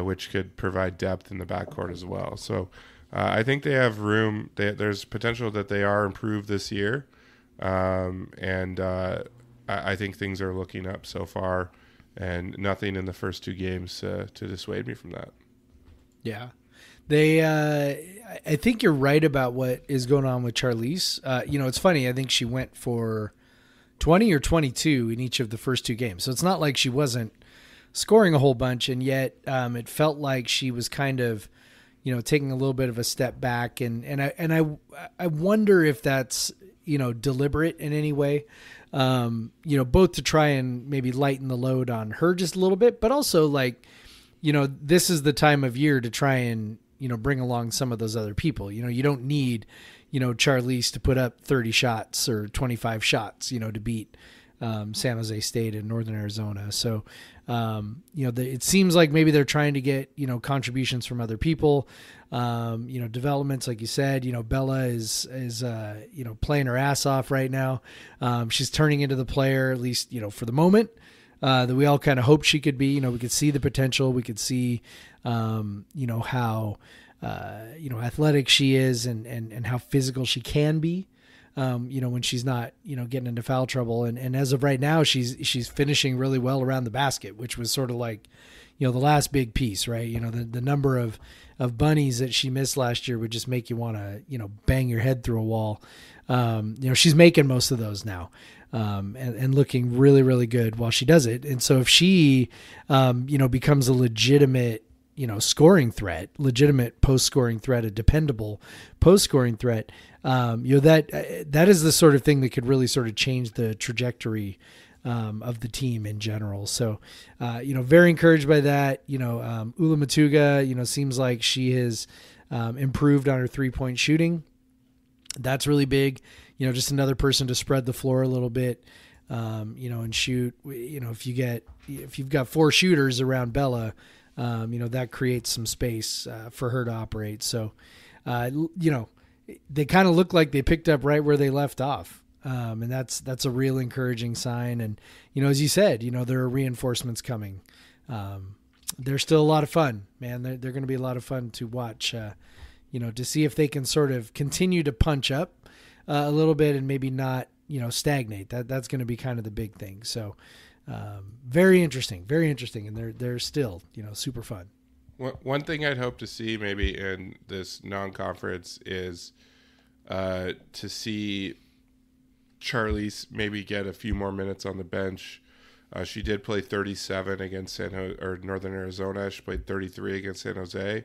which could provide depth in the backcourt as well. So I think they have room. There's potential that they are improved this year, and I think things are looking up so far. And nothing in the first 2 games to dissuade me from that. Yeah. They, I think you're right about what is going on with Charlize. It's funny. I think she went for 20 or 22 in each of the first 2 games. So it's not like she wasn't scoring a whole bunch, and yet it felt like she was kind of, taking a little bit of a step back. And I wonder if that's, deliberate in any way. Both to try and maybe lighten the load on her just a little bit, but also this is the time of year to try and, bring along some of those other people. You don't need, Charlize to put up 30 shots or 25 shots, to beat San Jose State and Northern Arizona. So, it seems like maybe they're trying to get, contributions from other people, developments, like you said. Bella is playing her ass off right now. She's turning into the player, at least, for the moment, that we all kind of hoped she could be. We could see the potential. We could see, how, athletic she is and how physical she can be. When she's not, getting into foul trouble. And as of right now, she's finishing really well around the basket, which was sort of like, the last big piece, right? The number of bunnies that she missed last year would just make you want to, bang your head through a wall. She's making most of those now, and looking really, really good while she does it. And so if she, becomes a legitimate, scoring threat, legitimate post-scoring threat, a dependable post-scoring threat, that is the sort of thing that could really sort of change the trajectory of the team in general. So, very encouraged by that. Ula Matuga, seems like she has improved on her 3-point shooting. That's really big. Just another person to spread the floor a little bit, and shoot. If you've got 4 shooters around Bella, that creates some space for her to operate. So, they kind of look like they picked up right where they left off. And that's a real encouraging sign. And, as you said, there are reinforcements coming. They're still a lot of fun, man. They're going to be a lot of fun to watch, to see if they can sort of continue to punch up, a little bit and maybe not, stagnate. That's going to be kind of the big thing. So very interesting, and they're still super fun. One thing I'd hope to see maybe in this non-conference is to see Charlize maybe get a few more minutes on the bench. She did play 37 against Northern Arizona. She played 33 against San Jose.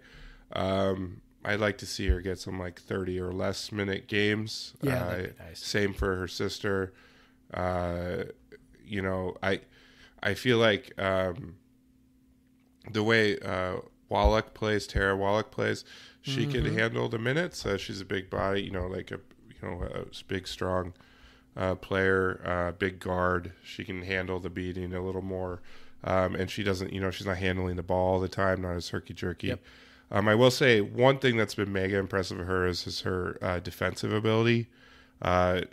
I'd like to see her get some like 30 or less minute games. Yeah, that'd be nice. Same for her sister. I feel like the way Tara Wallach plays, she could handle the minutes. She's a big body, a big, strong player, big guard. She can handle the beating a little more. And she doesn't, she's not handling the ball all the time, not as herky-jerky. Yep. I will say one thing that's been mega impressive of her is her defensive ability.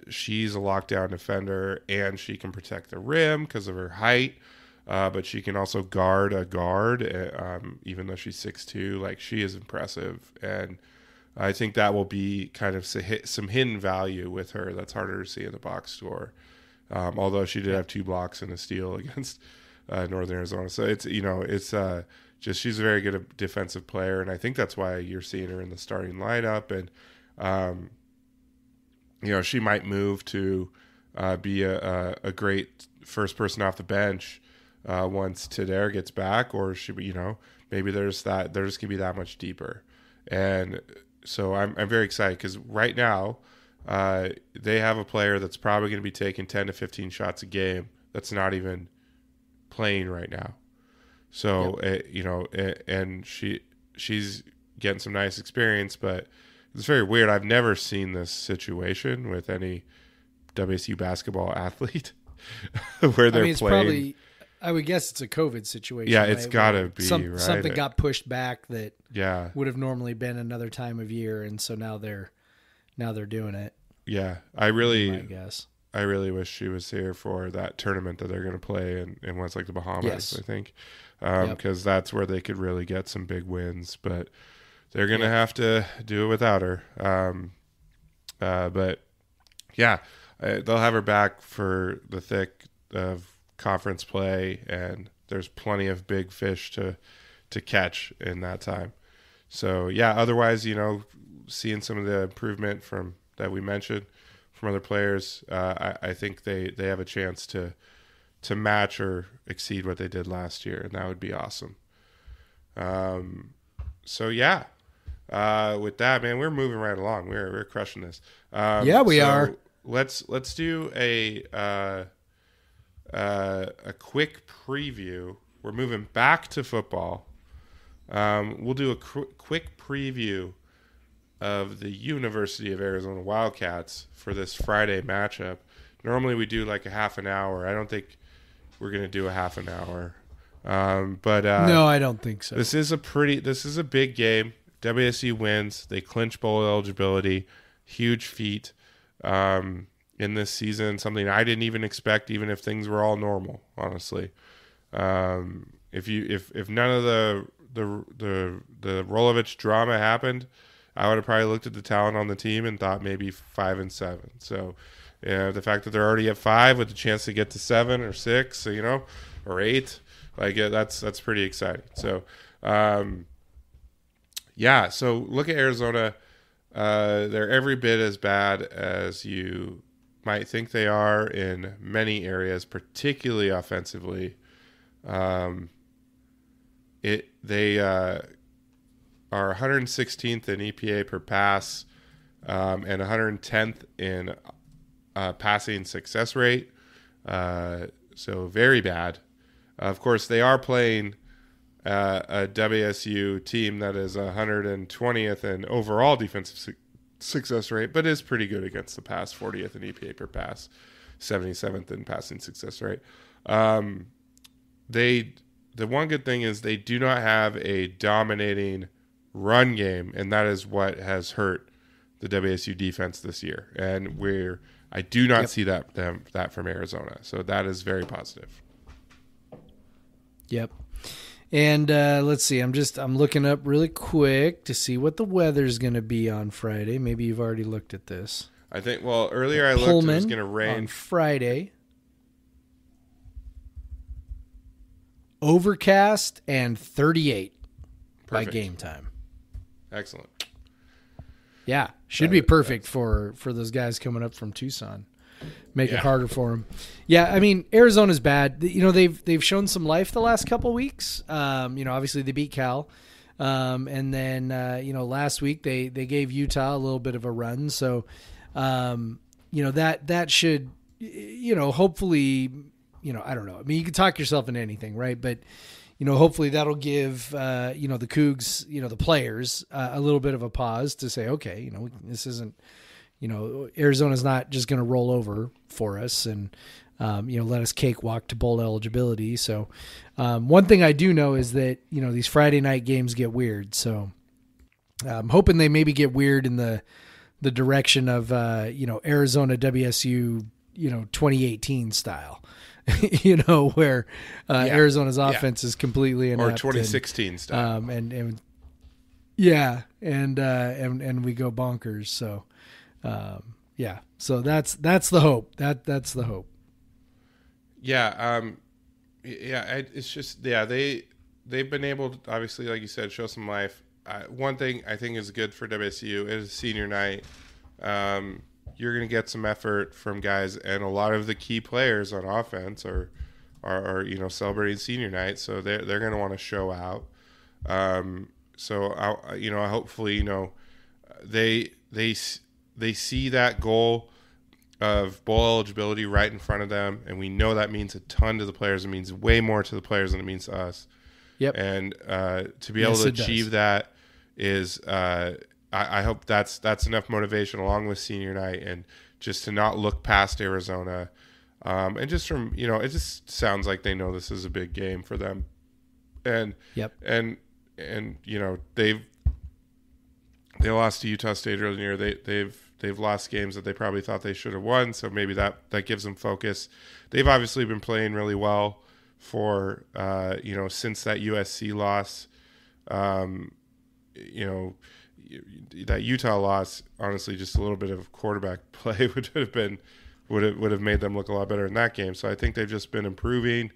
She's a lockdown defender, and she can protect the rim because of her height. But she can also guard a guard, even though she's 6'2". Like, she is impressive. And I think that will be kind of some hidden value with her that's harder to see in the box score. Although she did have 2 blocks and a steal against Northern Arizona. So it's just she's a very good defensive player, and I think that's why you're seeing her in the starting lineup. And she might move to be a great first person off the bench once Tadare gets back, or maybe they're just gonna be that much deeper. And so I'm very excited because right now they have a player that's probably going to be taking 10 to 15 shots a game that's not even playing right now. So, and she's getting some nice experience, but it's very weird. I've never seen this situation with any WSU basketball athlete where they're it's playing. Probably, I would guess it's a COVID situation. Yeah, right? it's got to be, right? Something got pushed back that would have normally been another time of year, and so now they're doing it. Yeah, I really wish she was here for that tournament that they're going to play in what's like the Bahamas, Yes. I think, because that's where they could really get some big wins. But they're going to have to do it without her. But yeah, they'll have her back for the thick of conference play, and there's plenty of big fish to catch in that time. So yeah, otherwise, seeing some of the improvement that we mentioned from other players, I think they have a chance to match or exceed what they did last year, and that would be awesome. So yeah, with that, man, we're moving right along. We're crushing this. We are. Let's do a quick preview. We're moving back to football. We'll do a quick preview of the University of Arizona Wildcats for this Friday matchup. Normally we do like a half an hour. I don't think we're going to do a half an hour. But no, I don't think so. This is a big game. WSU wins. They clinch bowl eligibility. Huge feat in this season. Something I didn't even expect, even if things were all normal, honestly. If none of the Rolovich drama happened, I would have probably looked at the talent on the team and thought maybe 5-7. So, the fact that they're already at 5 with the chance to get to 7 or 6, or 8, that's pretty exciting. So, So look at Arizona. They're every bit as bad as you might think they are in many areas, particularly offensively. They are 116th in EPA per pass, and 110th in passing success rate. So very bad. Of course, they are playing a WSU team that is 120th in overall defensive success rate, but is pretty good against the pass, 40th in EPA per pass, 77th in passing success rate. The one good thing is they do not have a dominating run game, and that is what has hurt the WSU defense this year. And I do not see that from Arizona. So that is very positive. Yep. And let's see. I'm looking up really quick to see what the weather's going to be on Friday. Maybe you've already looked at this. I think. Well, earlier I looked. It was Pullman going to on rain. Friday. Overcast and 38 by Perfect. game time. Excellent. Yeah, should be perfect for those guys coming up from Tucson. Make it Yeah. harder for them. Yeah, I mean Arizona's bad. You know they've shown some life the last couple weeks. You know, obviously they beat Cal, and then you know last week they gave Utah a little bit of a run. So you know that should you know hopefully you know I don't know. I mean you can talk yourself into anything, right? But you know, hopefully that'll give, you know, the Cougs, you know, the players a little bit of a pause to say, okay, you know, this isn't, you know, Arizona's not just going to roll over for us and, you know, let us cakewalk to bowl eligibility. So one thing I do know is that, you know, these Friday night games get weird. So I'm hoping they maybe get weird in the direction of, you know, Arizona WSU, you know, 2018 style. You know, where Arizona's offense is completely inept. Or 2016 style. And yeah, and we go bonkers. So, yeah, so that's the hope. That's the hope. Yeah. It's just, yeah, they've been able to, obviously, like you said, show some life. One thing I think is good for WSU is senior night. You're going to get some effort from guys, and a lot of the key players on offense are you know, celebrating senior night, so they're going to want to show out. So I you know, hopefully, you know, they see that goal of bowl eligibility right in front of them, and we know that means a ton to the players. It means way more to the players than it means to us. Yep. And to be able to achieve that is I hope that's enough motivation along with senior night, and just to not look past Arizona. And just from, you know, it just sounds like they know this is a big game for them. And Yep. and you know, they lost to Utah State earlier. They've lost games that they probably thought they should have won, so maybe that gives them focus. They've obviously been playing really well for you know, since that USC loss. You know, that Utah loss, honestly, just a little bit of quarterback play would have made them look a lot better in that game. So I think they've just been improving.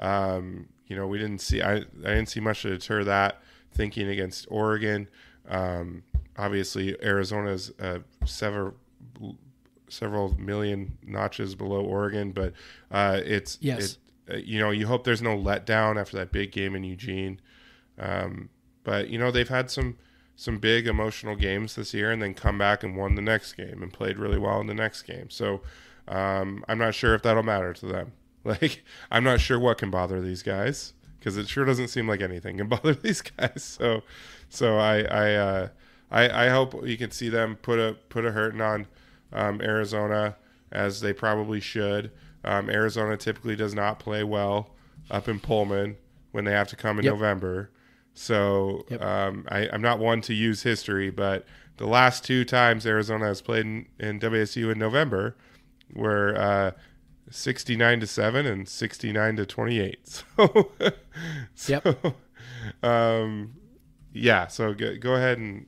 You know, I didn't see much to deter that. Thinking against Oregon, obviously Arizona's several million notches below Oregon, but you know, you hope there's no letdown after that big game in Eugene. But you know, they've had some big emotional games this year, and then come back and won the next game and played really well in the next game. So I'm not sure if that'll matter to them. Like, I'm not sure what can bother these guys, because it sure doesn't seem like anything can bother these guys. So I hope you can see them put a hurting on Arizona, as they probably should. Arizona typically does not play well up in Pullman when they have to come in November. So I'm not one to use history, but the last two times Arizona has played in WSU in November were 69-7 and 69-28. Yeah. So go ahead and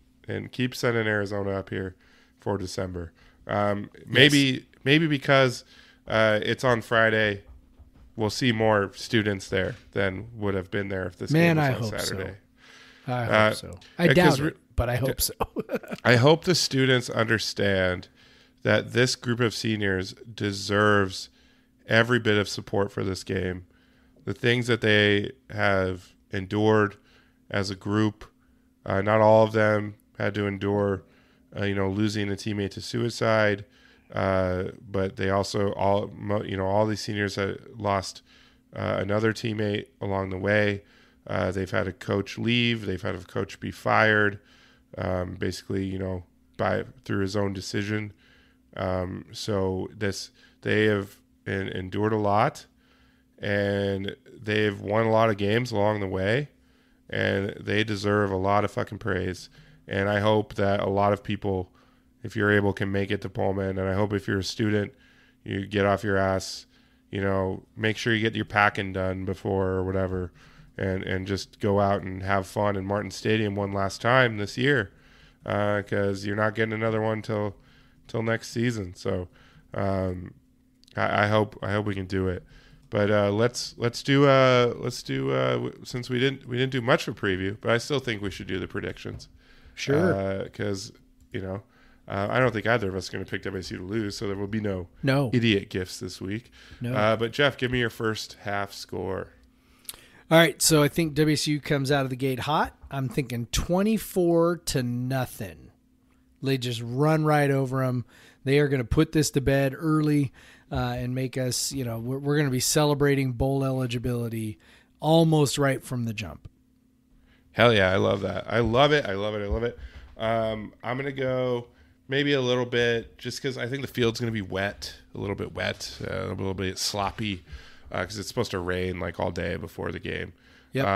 keep sending Arizona up here for December. Maybe because it's on Friday, we'll see more students there than would have been there if this game was on Saturday. I hope so. I doubt it, but I hope so. I hope the students understand that this group of seniors deserves every bit of support for this game. The things that they have endured as a group, not all of them had to endure, losing a teammate to suicide, but they also all these seniors had lost another teammate along the way. They've had a coach leave. They've had a coach be fired, basically, through his own decision. So they have endured a lot, and they've won a lot of games along the way, and they deserve a lot of fucking praise. And I hope that a lot of people, if you're able, can make it to Pullman. And I hope if you're a student, you get off your ass, make sure you get your packing done before or whatever, and just go out and have fun in Martin Stadium one last time this year, because you're not getting another one till next season. So I hope we can do it. But let's do since we didn't do much of a preview, but I still think we should do the predictions. Sure. Because I don't think either of us are going to pick WSU to lose, so there will be no idiot gifts this week. No. But Jeff, give me your first half score. All right, so I think WSU comes out of the gate hot. I'm thinking 24-0. They just run right over them. They are going to put this to bed early and make us, we're going to be celebrating bowl eligibility almost right from the jump. Hell yeah, I love that. I love it. I'm going to go maybe a little bit, just because I think the field's going to be wet, a little bit wet, a little bit sloppy, because it's supposed to rain like all day before the game. Yep.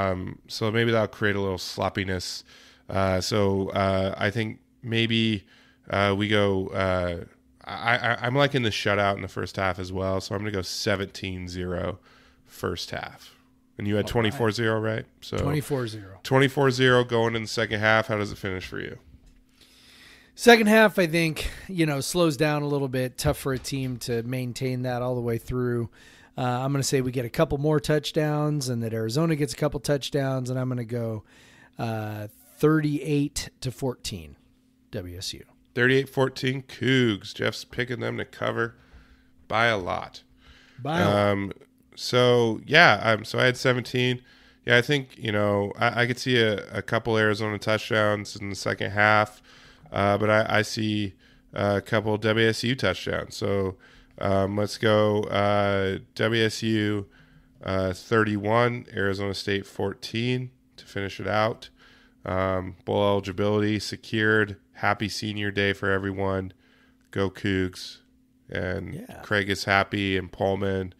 So maybe that'll create a little sloppiness. So I think maybe we go. I'm liking the shutout in the first half as well, so I'm going to go 17-0 first half. And you had 24-0, right? So 24-0. 24-0 going in the second half. How does it finish for you? Second half, I think, slows down a little bit. Tough for a team to maintain that all the way through. I'm going to say we get a couple more touchdowns and that Arizona gets a couple touchdowns, and I'm going to go 38-14 WSU. 38-14 Cougs. Jeff's picking them to cover by a lot. So I had 17. Yeah, I think, I could see a couple Arizona touchdowns in the second half, but I see a couple WSU touchdowns. So let's go WSU 31, Arizona State 14 to finish it out. Bowl eligibility secured. Happy senior day for everyone. Go Cougs. And Craig is happy, and Pullman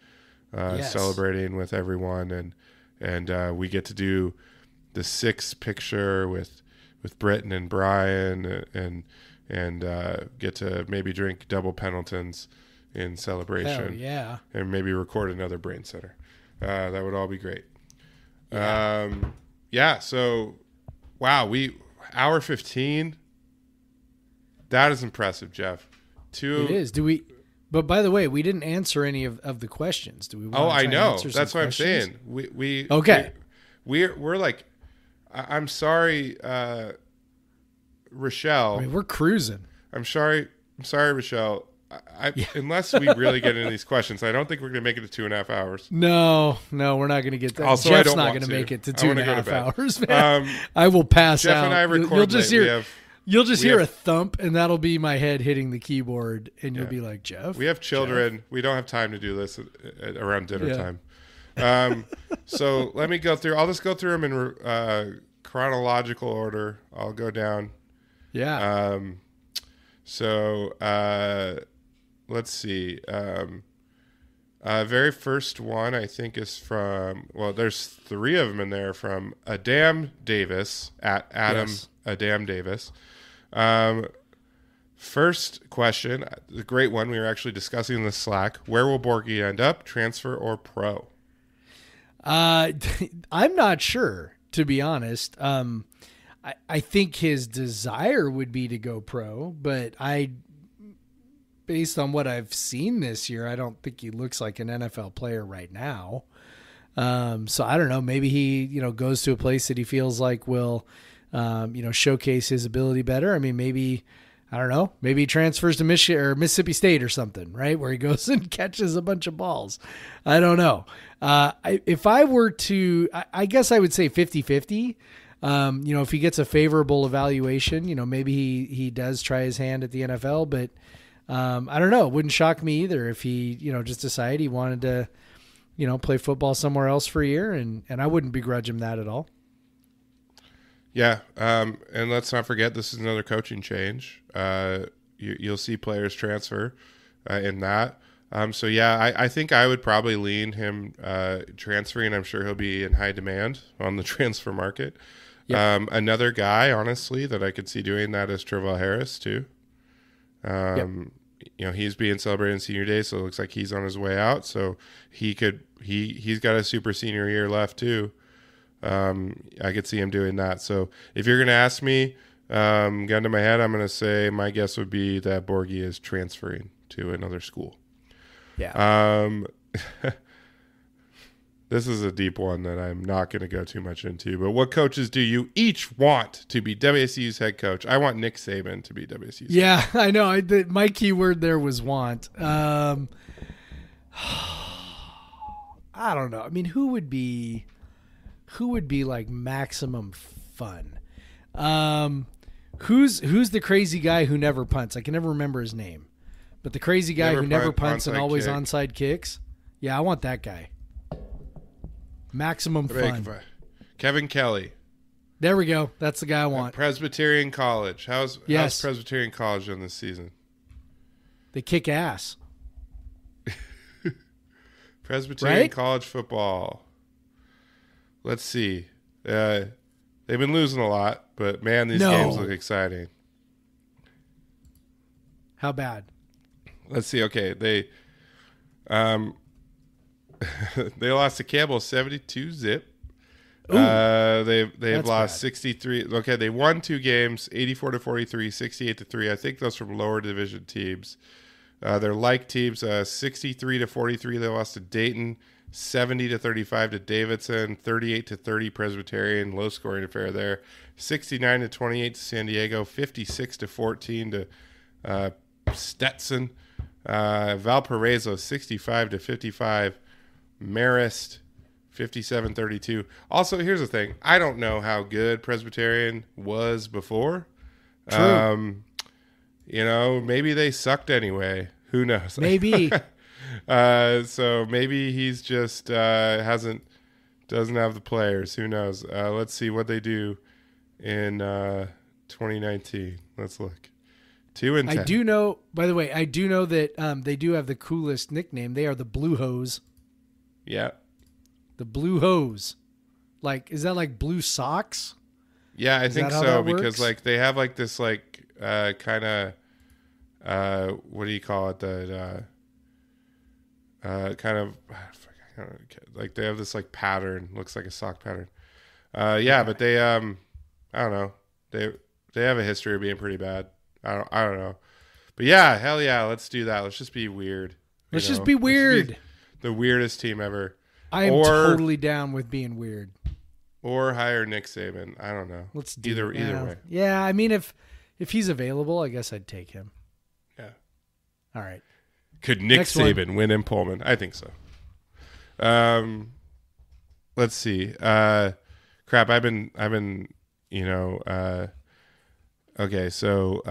celebrating with everyone. And we get to do the 6 picture with Britton and Brian and get to maybe drink double Pendletons in celebration. Hell yeah. And maybe record another Brain Center. That would all be great. So, wow, hour 15. That is impressive, Jeff. It is. But by the way, we didn't answer any of the questions. Do we? I know. That's what I'm saying. We're like, I'm sorry, Rochelle. I mean, we're cruising. I'm sorry, Rochelle. Unless we really get into these questions, I don't think we're going to make it to 2.5 hours. No, we're not going to get that. Also, Jeff's I don't not want going to make it to I wanna 2.5 hours. to Man. I will pass Jeff out. and I record You'll just late. You'll just hear a thump, and that'll be my head hitting the keyboard, and you'll be like, Jeff? We have children. Jeff? We don't have time to do this around dinner time. So let me go through. I'll just go through them in chronological order. I'll go down. Yeah. Let's see. Very first one, I think, is from, there's 3 of them in there, from Adam Davis, at Adam Adam Davis. First question, the great one, we were actually discussing in the Slack. Where will Borky end up, transfer or pro? I'm not sure, to be honest. I think his desire would be to go pro, but based on what I've seen this year, I don't think he looks like an NFL player right now. So I don't know. Maybe he, goes to a place that he feels like will, showcase his ability better. I mean, maybe, I don't know, maybe he transfers to Michigan or Mississippi State or something, right? Where he goes and catches a bunch of balls. I don't know. If I were to, I guess I would say 50-50. If he gets a favorable evaluation, maybe he does try his hand at the NFL, but I don't know. It wouldn't shock me either if he, just decided he wanted to, play football somewhere else for a year, and I wouldn't begrudge him that at all. Yeah. And let's not forget, this is another coaching change. You'll see players transfer in that. I think I would probably lean him transferring. I'm sure he'll be in high demand on the transfer market. Yep. Another guy, honestly, that I could see doing that is Travell Harris too. He's being celebrated in senior day, so it looks like he's on his way out. So he's got a super senior year left too. I could see him doing that. So if you're going to ask me, Gun to my head, I'm going to say my guess would be that Borgie is transferring to another school. Yeah. This is a deep one that I'm not going to go too much into. But what coaches do you each want to be WSU's head coach? I want Nick Saban to be WSU's. Yeah, I know. My key word there was want. I don't know. I mean, who would be like maximum fun? Who's the crazy guy who never punts? I can never remember his name. But the crazy guy who never punts and always onside kicks. Yeah, I want that guy. Maximum fun. Kevin Kelly. There we go. That's the guy I want. Presbyterian College. How's Presbyterian College done this season? They kick ass. Presbyterian College football. Let's see. They've been losing a lot, but man, these games look exciting. How bad? Let's see. Okay, they they lost to Campbell 72-zip. They've lost bad. 63. Okay, they won 2 games, 84-43, 68-3. I think those from lower division teams. They're like teams, 63-43. They lost to Dayton, 70-35 to Davidson, 38-30 Presbyterian, low scoring affair there. 69-28 to San Diego, 56-14 to Stetson. Valparaiso 65-55. Marist 57-32. Also, here's the thing. I don't know how good Presbyterian was before. True. Maybe they sucked anyway. Who knows? Maybe. So maybe he's just doesn't have the players. Who knows? Let's see what they do in 2019. Let's look. 2-10. I do know, by the way, that they do have the coolest nickname. They are the Blue Hose. Yeah. The Blue Hose. Like, is that like blue socks? Yeah, I think so, because works? they have like this kind of what do you call it? Kind of like they have this like pattern, looks like a sock pattern. But they I don't know. They have a history of being pretty bad. I don't know. But yeah, hell yeah, let's do that. Let's just be weird. Let's just be weird. The weirdest team ever. I am totally down with being weird. Or hire Nick Saban. I don't know. Let's do either way. Yeah, I mean if he's available, I guess I'd take him. Yeah. All right. Could Nick Saban win in Pullman? I think so. Let's see. Crap, I've been okay, so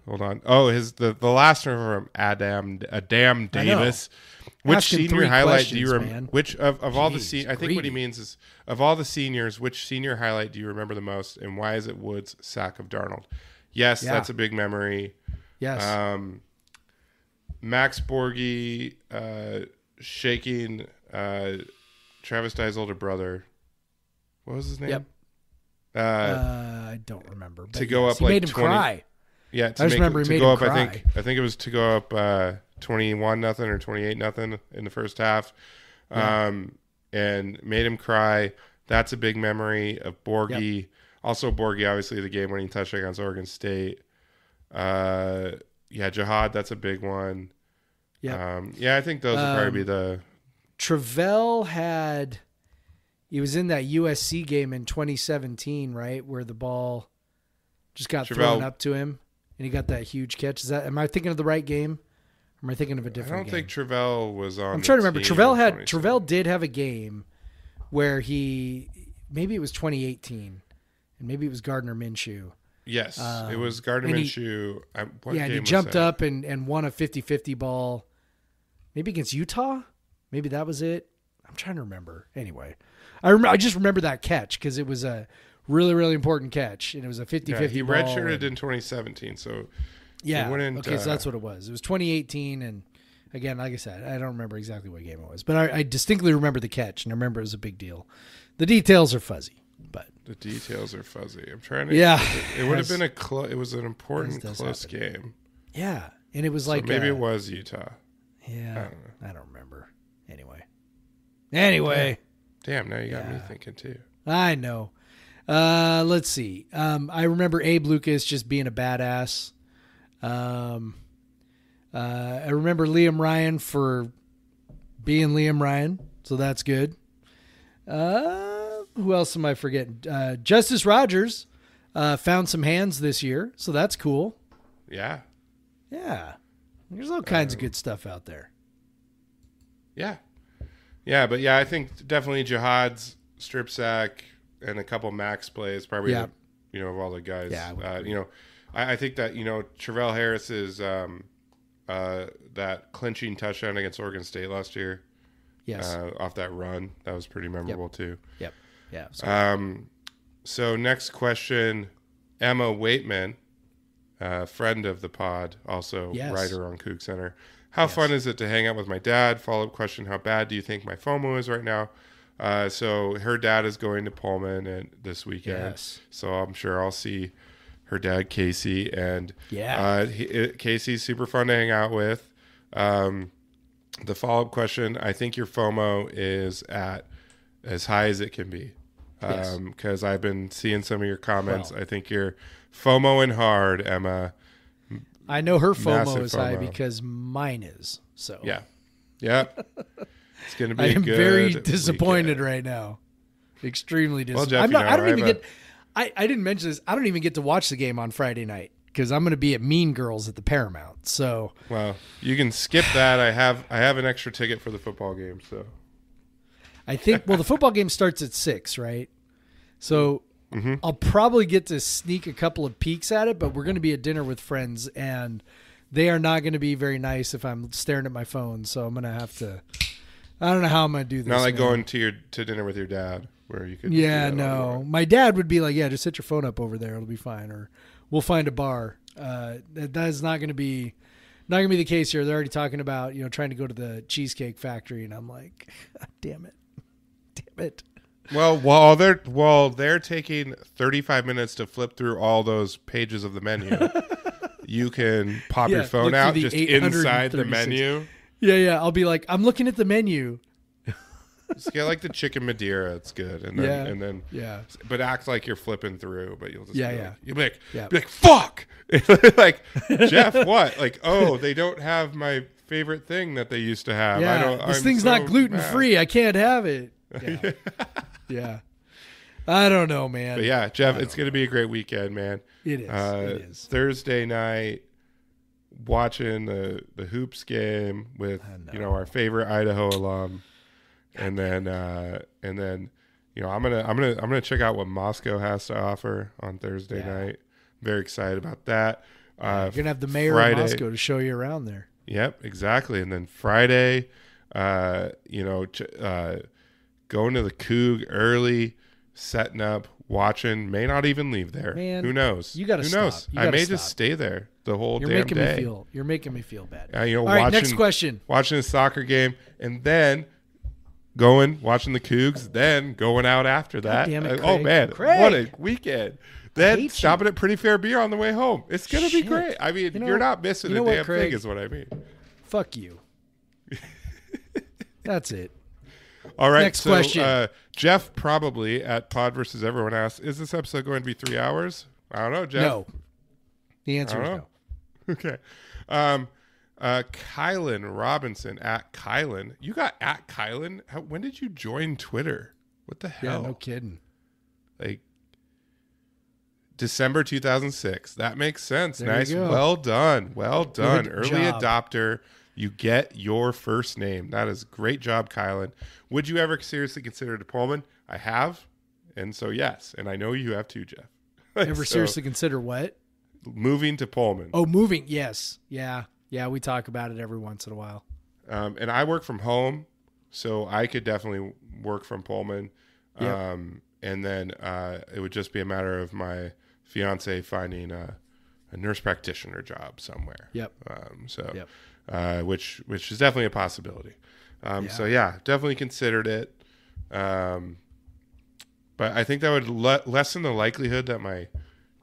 hold on. Oh, the last one from Adam Davis. Which senior highlight do you remember? Which of all the I think what he means is of all the seniors, which senior highlight do you remember the most, and why is it Woods' sack of Darnold? Yes, that's a big memory. Yes. Max Borgie shaking Travis Dye's older brother. What was his name? Yep. I don't remember. But to go up he like made him 20, cry. Yeah, I just remember he made him cry. I think it was to go up 21-0 or 28-0 in the first half, and made him cry. That's a big memory of Borgie. Yep. Also, Borgie, obviously, the game-winning touchdown against Oregon State. Jihad, that's a big one. Yeah. I think those would probably be the. Travell he was in that USC game in 2017, right, where the ball just got thrown up to him, and he got that huge catch. Am I thinking of the right game? Or am I thinking of a different game? I don't think Travell was on. I'm trying to remember. Travell did have a game where maybe it was 2018, and maybe it was Gardner Minshew. Yes, it was Gardner Minshew. And he jumped up and won a 50-50 ball, maybe against Utah. Maybe that was it. I'm trying to remember. Anyway, I just remember that catch because it was a really, really important catch, and it was a 50-50 ball. He redshirted in 2017, so yeah. Okay, so that's what it was. It was 2018, and again, like I said, I don't remember exactly what game it was, but I distinctly remember the catch, and I remember it was a big deal. The details are fuzzy, but the details are fuzzy. I'm trying to. Yeah, it would have been it was an important close game. Yeah, and it was like maybe it was Utah. Yeah, I don't remember. Anyway. Damn, now you got me thinking too. I know. Let's see. I remember Abe Lucas just being a badass. I remember Liam Ryan for being Liam Ryan, so that's good. Who else am I forgetting? Justice Rogers found some hands this year, so that's cool. Yeah. Yeah. There's all kinds of good stuff out there. Yeah. Yeah, but yeah, I think definitely Jihad's strip sack and a couple max plays probably, Yeah. of all the guys. Yeah, I think that, Travell Harris's that clinching touchdown against Oregon State last year. Yes. Off that run. That was pretty memorable too. Yep. Yeah. So next question, Emma Waitman, friend of the pod, also Yes. writer on Kook Center. How fun is it to hang out with my dad? Follow-up question, how bad do you think my FOMO is right now? So her dad is going to Pullman this weekend. Yes. So I'm sure I'll see her dad, Casey. And Yeah. Casey's super fun to hang out with. The follow-up question, I think your FOMO is at as high as it can be. Yes. Because I've been seeing some of your comments. Well. I think you're FOMOing hard, Emma. I know her FOMO Massive is high FOMO. because mine is. So Yeah. It's going to be I a am good very disappointed weekend. right now. Extremely disappointed. Jeff, I'm not, I don't I even have get. I didn't mention this. I don't even get to watch the game on Friday night because I'm going to be at Mean Girls at the Paramount. So Well, you can skip that. I have an extra ticket for the football game, so I think. Well, the football game starts at 6, right? So I'll probably get to sneak a couple of peeks at it, but we're going to be at dinner with friends, and they are not going to be very nice if I'm staring at my phone. So I'm going to have to. I don't know how I'm going to do this. not like man. going to dinner with your dad where you could. Yeah, do that on no. your- My dad would be like, "Yeah, just set your phone up over there; it'll be fine." Or we'll find a bar. That is not going to be the case here. They're already talking about trying to go to the Cheesecake Factory, and I'm like, damn it. Well, while they're taking 35 minutes to flip through all those pages of the menu, you can pop Yeah, your phone look out through the just inside the 836. menu. Yeah. I'll be like, I'm looking at the menu. Just get like the chicken Madeira. It's good, and then Yeah. but act like you're flipping through. But you'll just Yeah, be yeah. like, you'll be like, Yeah. be like fuck, like Jeff, what? Like, oh, they don't have my favorite thing that they used to have. This I'm thing's so not gluten mad. free. I can't have it. Yeah. Yeah. I don't know, man. But yeah, Jeff, it's gonna be a great weekend, man. It is. It is. Thursday night, watching the hoops game with our favorite Idaho alum, and then I'm gonna check out what Moscow has to offer on Thursday night. Very excited about that. You're gonna have the mayor Friday, of Moscow to show you around there. Yep, exactly. And then Friday, going to the Coug early, setting up, watching. May not even leave there. Man, who knows? you gotta Who stop. knows? You I gotta may just stop. stay there the whole You're damn making day. me feel bad. All right, next question. Watching a soccer game, and then watching the Cougs, then going out after that. damn it, Oh Craig. man, Craig. what a weekend! Then hate stopping at Pretty Fair Beer on the way home. It's gonna be Shit. great. I mean, You know- you're not missing you know a what, damn Craig? thing, is what I mean. Fuck you. That's it. All right. Next so, question. Jeff probably at Pod versus Everyone asks, "Is this episode going to be 3 hours?" I don't know, Jeff. No. The I answer don't is know. no. Okay. Kylan Robinson at Kylan. You got at Kylan? When did you join Twitter? What the Yeah, hell? no kidding. Like December 2006. That makes sense. There you Nice. go. Well done. Well done. Good Early job. adopter. You get your first name. That is great job, Kylan. Would you ever seriously consider it a Pullman? I have. And so, yes. And I know you have too, Jeff. Ever So, seriously consider what? moving to Pullman. Oh, moving. Yes. Yeah. Yeah. We talk about it every once in a while. And I work from home, so I could definitely work from Pullman. Yep. And then it would just be a matter of my fiance finding a nurse practitioner job somewhere. Yep. So, Yep. which is definitely a possibility. So yeah, definitely considered it. But I think that would lessen the likelihood that my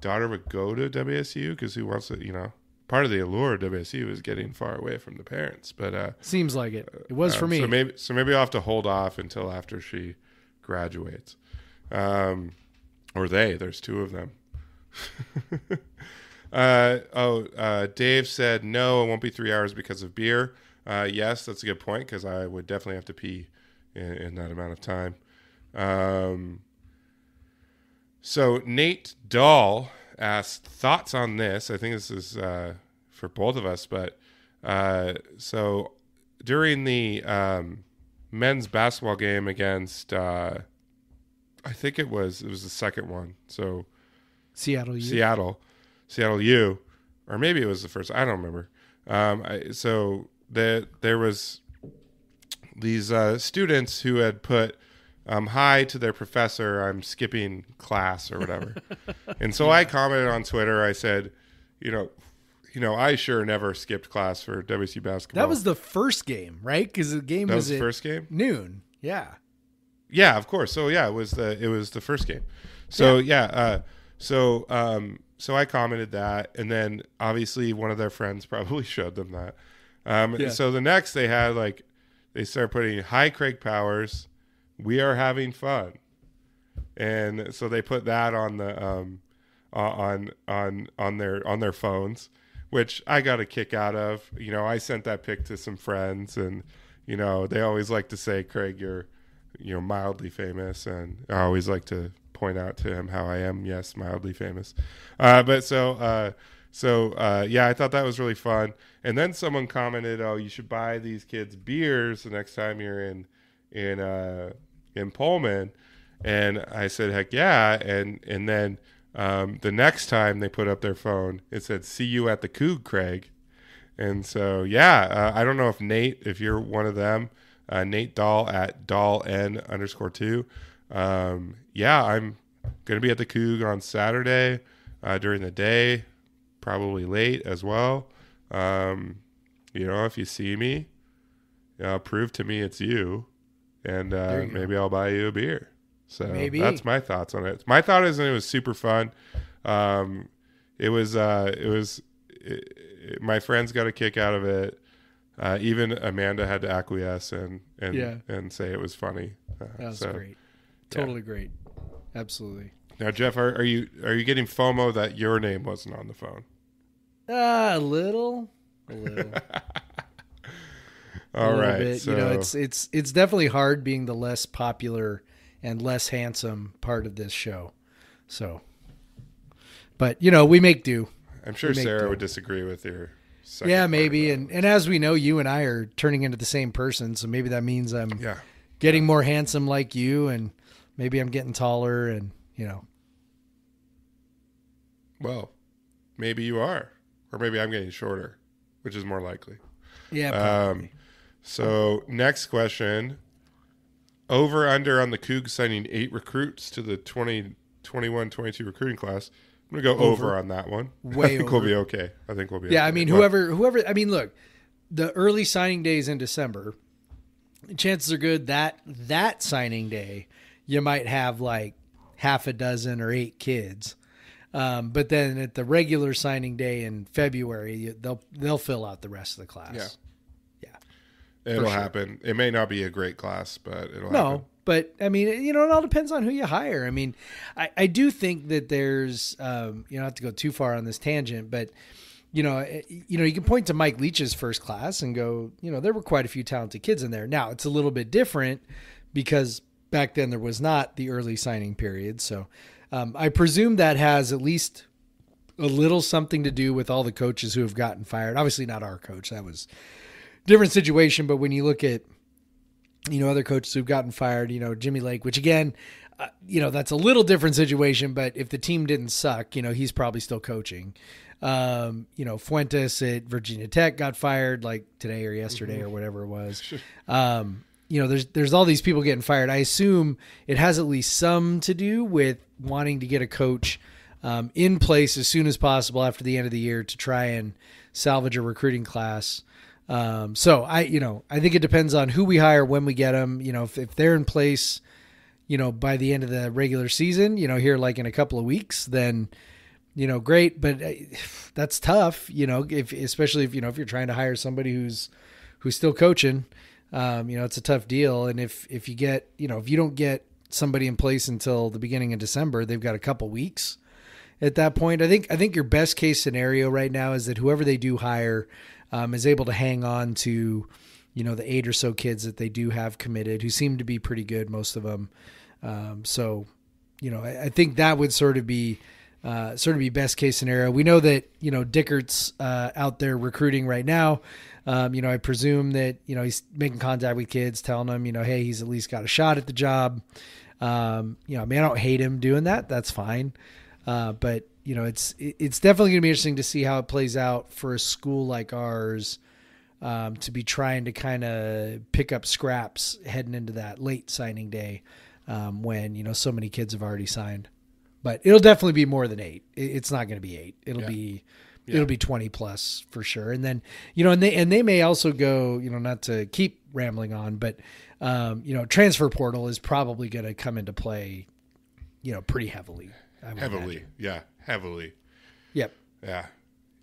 daughter would go to WSU, because who wants to, part of the allure of WSU is getting far away from the parents. But Seems like it. It was for me. So maybe I'll have to hold off until after she graduates. Or there's two of them. Dave said, no, it won't be 3 hours because of beer. Yes, that's a good point because I would definitely have to pee in that amount of time. So Nate Dahl asked thoughts on this. I think this is for both of us, but so during the men's basketball game against, I think it was the second one. So Seattle U. Seattle U, or maybe it was the first. I don't remember. There was these students who had put hi to their professor, I'm skipping class or whatever. And so I commented on Twitter. I said, I sure never skipped class for WSU basketball. That was the first game, right? Because the game was the at first game? noon. Yeah. Yeah, of course. So yeah, it was the first game. So so I commented that, and then obviously one of their friends probably showed them that. So the next they started putting, hi Craig Powers, we are having fun. And so they put that on the on their phones, which I got a kick out of. I sent that pic to some friends, and they always like to say, Craig, you're mildly famous, and I always like to point out to him how I am, yes, mildly famous. I thought that was really fun. And then someone commented, oh, you should buy these kids beers the next time you're in Pullman. And I said, heck yeah. And then the next time they put up their phone, it said, see you at the Coug, Craig. And so, I don't know if you're one of them, Nate Dahl at DahlN_2. I'm going to be at the Coug on Saturday during the day, probably late as well. If you see me, prove to me it's you, and maybe I'll buy you a beer. So that's my thoughts on it. My thought is it was super fun. It was my friends got a kick out of it. Even Amanda had to acquiesce and say it was funny. That was great. Totally great. Absolutely. Now, Jeff, are you getting FOMO that your name wasn't on the phone? A little. All right. Bit. So it's definitely hard being the less popular and less handsome part of this show. So, but we make do. I'm sure Sarah would disagree with your. Maybe. And as we know, you and I are turning into the same person. So maybe that means I'm getting more handsome like you, and maybe I'm getting taller, and Well, maybe you are, or maybe I'm getting shorter, which is more likely. Yeah. Probably. So next question: over under on the Cougs signing 8 recruits to the 2021-22 recruiting class. I'm going to go over on that one. I think we'll be okay. Yeah, I mean, whoever. I mean, look, the early signing day is in December. Chances are good that signing day, you might have like half a dozen or 8 kids. But then at the regular signing day in February, they'll fill out the rest of the class. Yeah. It'll happen. It may not be a great class, but it'll happen. But I mean, it all depends on who you hire. I mean, I do think that there's, not to go too far on this tangent, but you can point to Mike Leach's first class and go, there were quite a few talented kids in there. Now it's a little bit different because back then there was not the early signing period. So I presume that has at least a little something to do with all the coaches who have gotten fired. Obviously not our coach. That was a different situation. But when you look at, other coaches who've gotten fired, Jimmy Lake, which again, that's a little different situation, but if the team didn't suck, he's probably still coaching. Fuentes at Virginia Tech got fired like today or yesterday or whatever it was. There's all these people getting fired. I assume it has at least some to do with wanting to get a coach in place as soon as possible after the end of the year to try and salvage a recruiting class. So I think it depends on who we hire, when we get them, if they're in place, by the end of the regular season, here, like in a couple of weeks, then, great. But that's tough, especially if you're trying to hire somebody who's still coaching, it's a tough deal. And if you get, if you don't get somebody in place until the beginning of December. They've got a couple weeks at that point. I think your best case scenario right now is that whoever they do hire is able to hang on to, the 8 or so kids that they do have committed, who seem to be pretty good, most of them. So, I think that would sort of be best case scenario. We know that, Dickert's out there recruiting right now. I presume that, he's making contact with kids, telling them, hey, he's at least got a shot at the job. I don't hate him doing that. That's fine. But it's definitely going to be interesting to see how it plays out for a school like ours, to be trying to kind of pick up scraps heading into that late signing day, when, so many kids have already signed. But it'll definitely be more than 8. It's not going to be 8. It'll be 20 plus for sure. And then, and they may also go, not to keep rambling on, but, transfer portal is probably going to come into play, pretty heavily. I would Heavily. imagine. Yeah. Heavily. Yep. Yeah,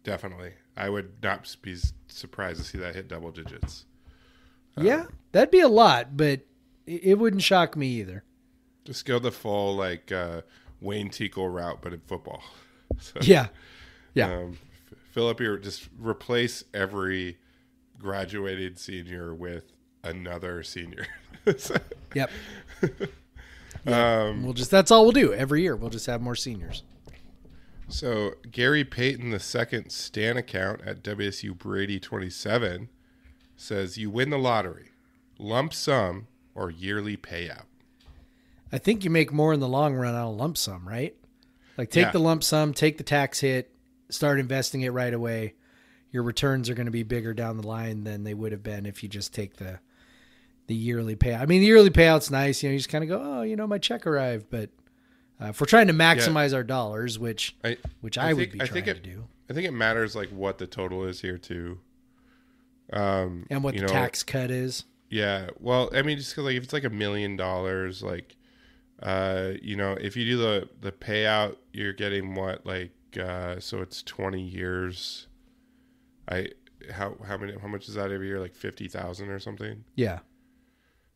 definitely. I would not be surprised to see that hit double digits. Yeah, that'd be a lot, but it wouldn't shock me either. Just go the full Wayne Tickle route, but in football. So, Yeah. Fill up just replace every graduated senior with another senior. Yep. That's all we'll do every year. We'll just have more seniors. So Gary Payton II Stan account at WSU Brady 27 says you win the lottery, lump sum or yearly payout. I think you make more in the long run on a lump sum, right? Like take the lump sum, take the tax hit, start investing it right away. Your returns are going to be bigger down the line than they would have been if you just take the yearly payout. I mean, the yearly payout's nice. You just kind of go, oh, my check arrived. But if we're trying to maximize our dollars, which I would be trying to do. I think it matters what the total is here too. And what the tax cut is. Yeah. Well, I mean, just 'cause, if it's $1 million, if you do the payout, you're getting what, so it's 20 years. How much is that every year? 50,000 or something? Yeah.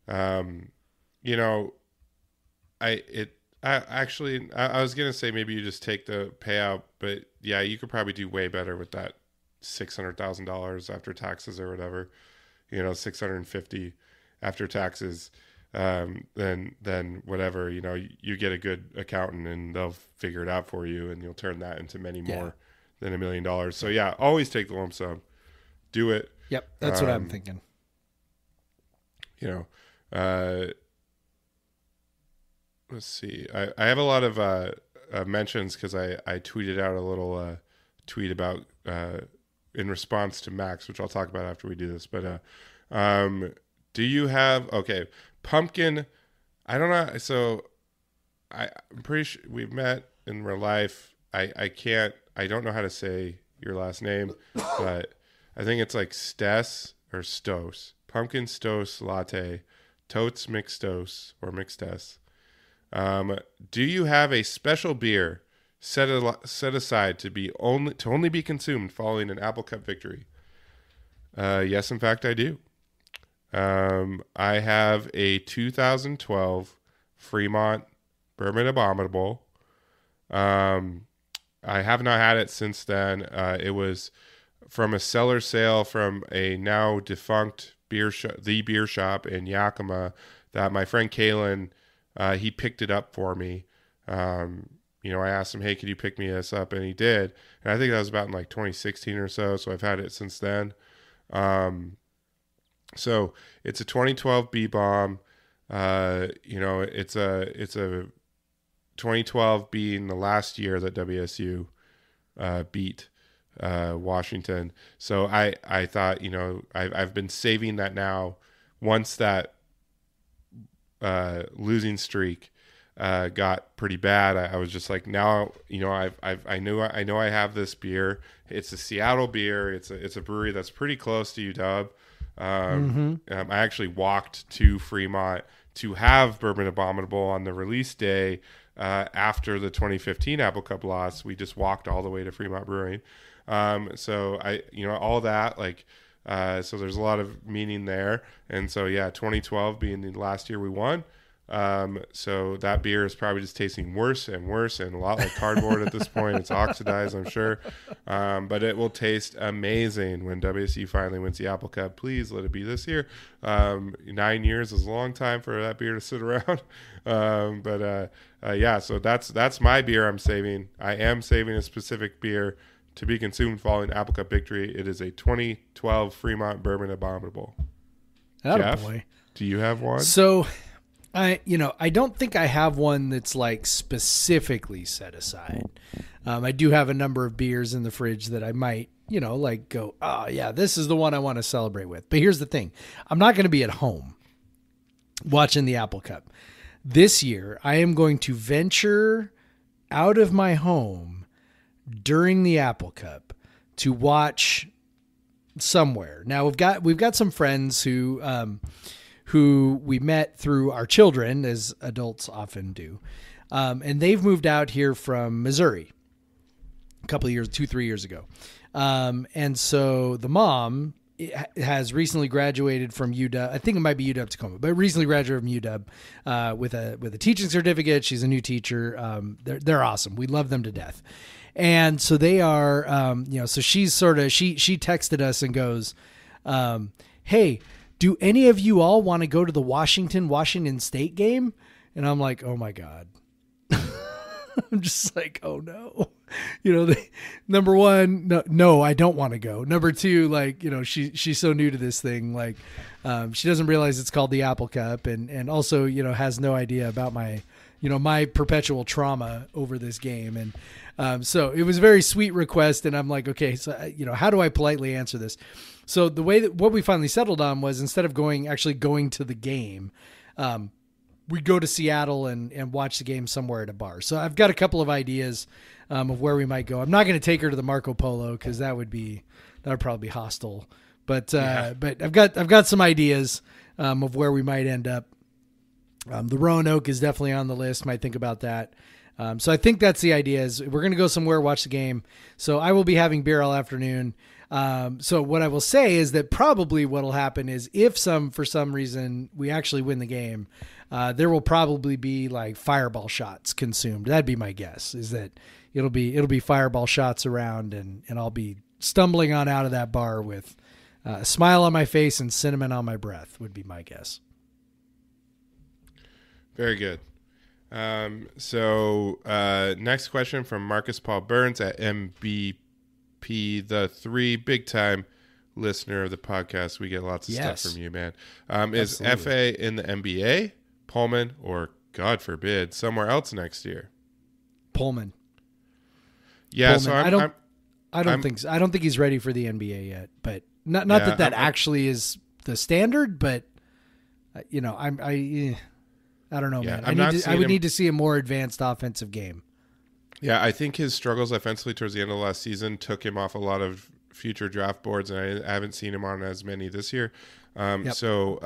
I was gonna say maybe you just take the payout, but yeah, you could probably do way better with that $600,000 after taxes or whatever, 650 after taxes, then whatever, you get a good accountant and they'll figure it out for you and you'll turn that into many more than $1 million. So yeah, always take the lump sum, do it. Yep. That's what I'm thinking. Let's see. I have a lot of mentions because I tweeted out a little tweet about in response to Max, which I'll talk about after we do this. But do you have pumpkin? I don't know. So I'm pretty sure we've met in real life. I don't know how to say your last name, but I think it's Stess or Stos. Pumpkin Stos latte, totes mixtos or mixtes. Do you have a special beer set aside to only be consumed following an Apple Cup victory? Yes, in fact, I do. I have a 2012 Fremont Bourbon Abominable. I have not had it since then. It was from a cellar sale from a now defunct beer shop in Yakima that my friend Kalen, he picked it up for me. I asked him, hey, could you pick me this up? And he did. And I think that was about in 2016 or so. So I've had it since then. So it's a 2012 B-Bomb. It's a 2012 being the last year that WSU beat Washington. So I thought, I've been saving that now. Once that losing streak got pretty bad, I was just now, I know I have this beer. It's a Seattle beer. It's a brewery that's pretty close to UW. I actually walked to Fremont to have Bourbon Abominable on the release day after the 2015 Apple Cup loss. We just walked all the way to Fremont Brewing. So all that, so there's a lot of meaning there. And so, yeah, 2012 being the last year we won, So that beer is probably just tasting worse and worse and a lot like cardboard at this point. It's oxidized, I'm sure. But it will taste amazing when WSU finally wins the Apple Cup. Please let it be this year. 9 years is a long time for that beer to sit around. Yeah, so that's my beer I'm saving. I am saving a specific beer to be consumed following Apple Cup victory. It is a 2012 Fremont Bourbon Abominable. Jeff, Attaboy. do you have one? So, I don't think I have one that's like specifically set aside. I do have a number of beers in the fridge that I might, like go, oh yeah, this is the one I want to celebrate with. But here's the thing. I'm not going to be at home watching the Apple Cup. This year, I am going to venture out of my home during the Apple Cup to watch somewhere. Now we've got some friends who we met through our children, as adults often do. And they've moved out here from Missouri a couple of years, 2-3 years ago. And so the mom has recently graduated from UW. I think it might be UW Tacoma, but recently graduated from UW with a teaching certificate. She's a new teacher. They're awesome. We love them to death. And so they are, so she's she texted us and goes, hey, do any of you all want to go to the Washington State game? And I'm like, oh my God. I'm just like, oh no. Number one, no, I don't want to go. Number two, like, she's so new to this thing. Like, she doesn't realize it's called the Apple Cup and also, has no idea about my, my perpetual trauma over this game. And so it was a very sweet request. And I'm like, okay, so, how do I politely answer this? So the way that what we finally settled on was instead of actually going to the game, we'd go to Seattle and watch the game somewhere at a bar. So I've got a couple of ideas of where we might go. I'm not going to take her to the Marco Polo because that would probably be hostile. But I've got some ideas of where we might end up. The Roanoke is definitely on the list. Might think about that. So I think that's the idea is we're going to go somewhere, watch the game. So I will be having beer all afternoon. So what I will say is that probably what will happen is if for some reason we actually win the game, there will probably be like fireball shots consumed. That'd be my guess, is that it'll be fireball shots around and I'll be stumbling on out of that bar with a smile on my face and cinnamon on my breath would be my guess. Very good. So next question from Marcus Paul Burns at MBP, the 3, big time listener of the podcast. We get lots of stuff from you, man. Is FA in the NBA, Pullman, or God forbid, somewhere else next year? Pullman. Yeah, Pullman. so I don't think he's ready for the NBA yet, but not that actually is the standard, but I don't know, Yeah, man. I would need to see a more advanced offensive game. Yeah, I think his struggles offensively towards the end of last season took him off a lot of future draft boards, and I haven't seen him on as many this year. So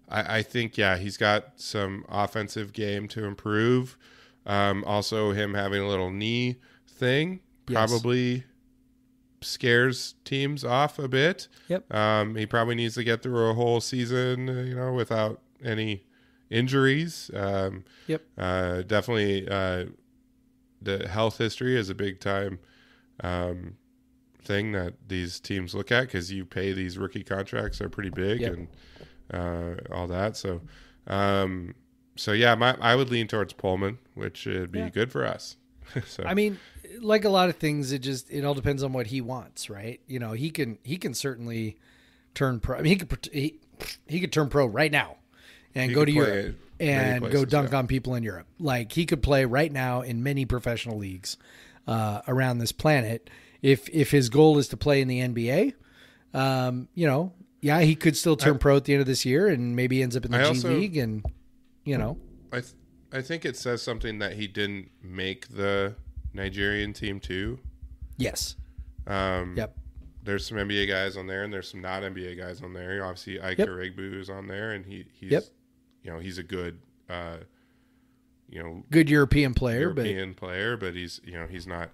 I think, he's got some offensive game to improve. Also, him having a little knee thing probably scares teams off a bit. Yep. He probably needs to get through a whole season, without any injuries. Definitely the health history is a big time thing that these teams look at because you pay these rookie contracts are pretty big and all that. So I would lean towards Pullman, which would be good for us. So I mean, like a lot of things, it all depends on what he wants, right? He can certainly turn pro. I mean, he could turn pro right now and go to Europe and go dunk on people in Europe. Like he could play right now in many professional leagues around this planet. If his goal is to play in the NBA, he could still turn pro at the end of this year and maybe ends up in the G League. And I think it says something that he didn't make the Nigerian team too. Yes. There's some NBA guys on there, and there's some not NBA guys on there. Obviously, Ike Irigbu is on there, and he's he's a good good European player, but he's he's not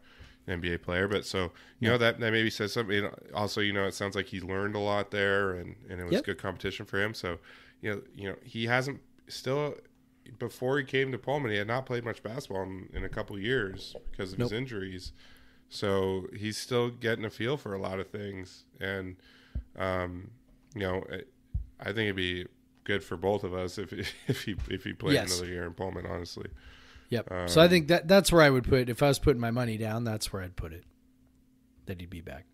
an NBA player. But so that maybe says something. Also, it sounds like he learned a lot there, and it was good competition for him. So he hasn't still before he came to Pullman, he had not played much basketball in a couple years because of his injuries. So he's still getting a feel for a lot of things. And, I think it'd be good for both of us if he played another year in Pullman, honestly. Yep. So I think that's where I would put, if I was putting my money down, that's where I'd put it, that he'd be back.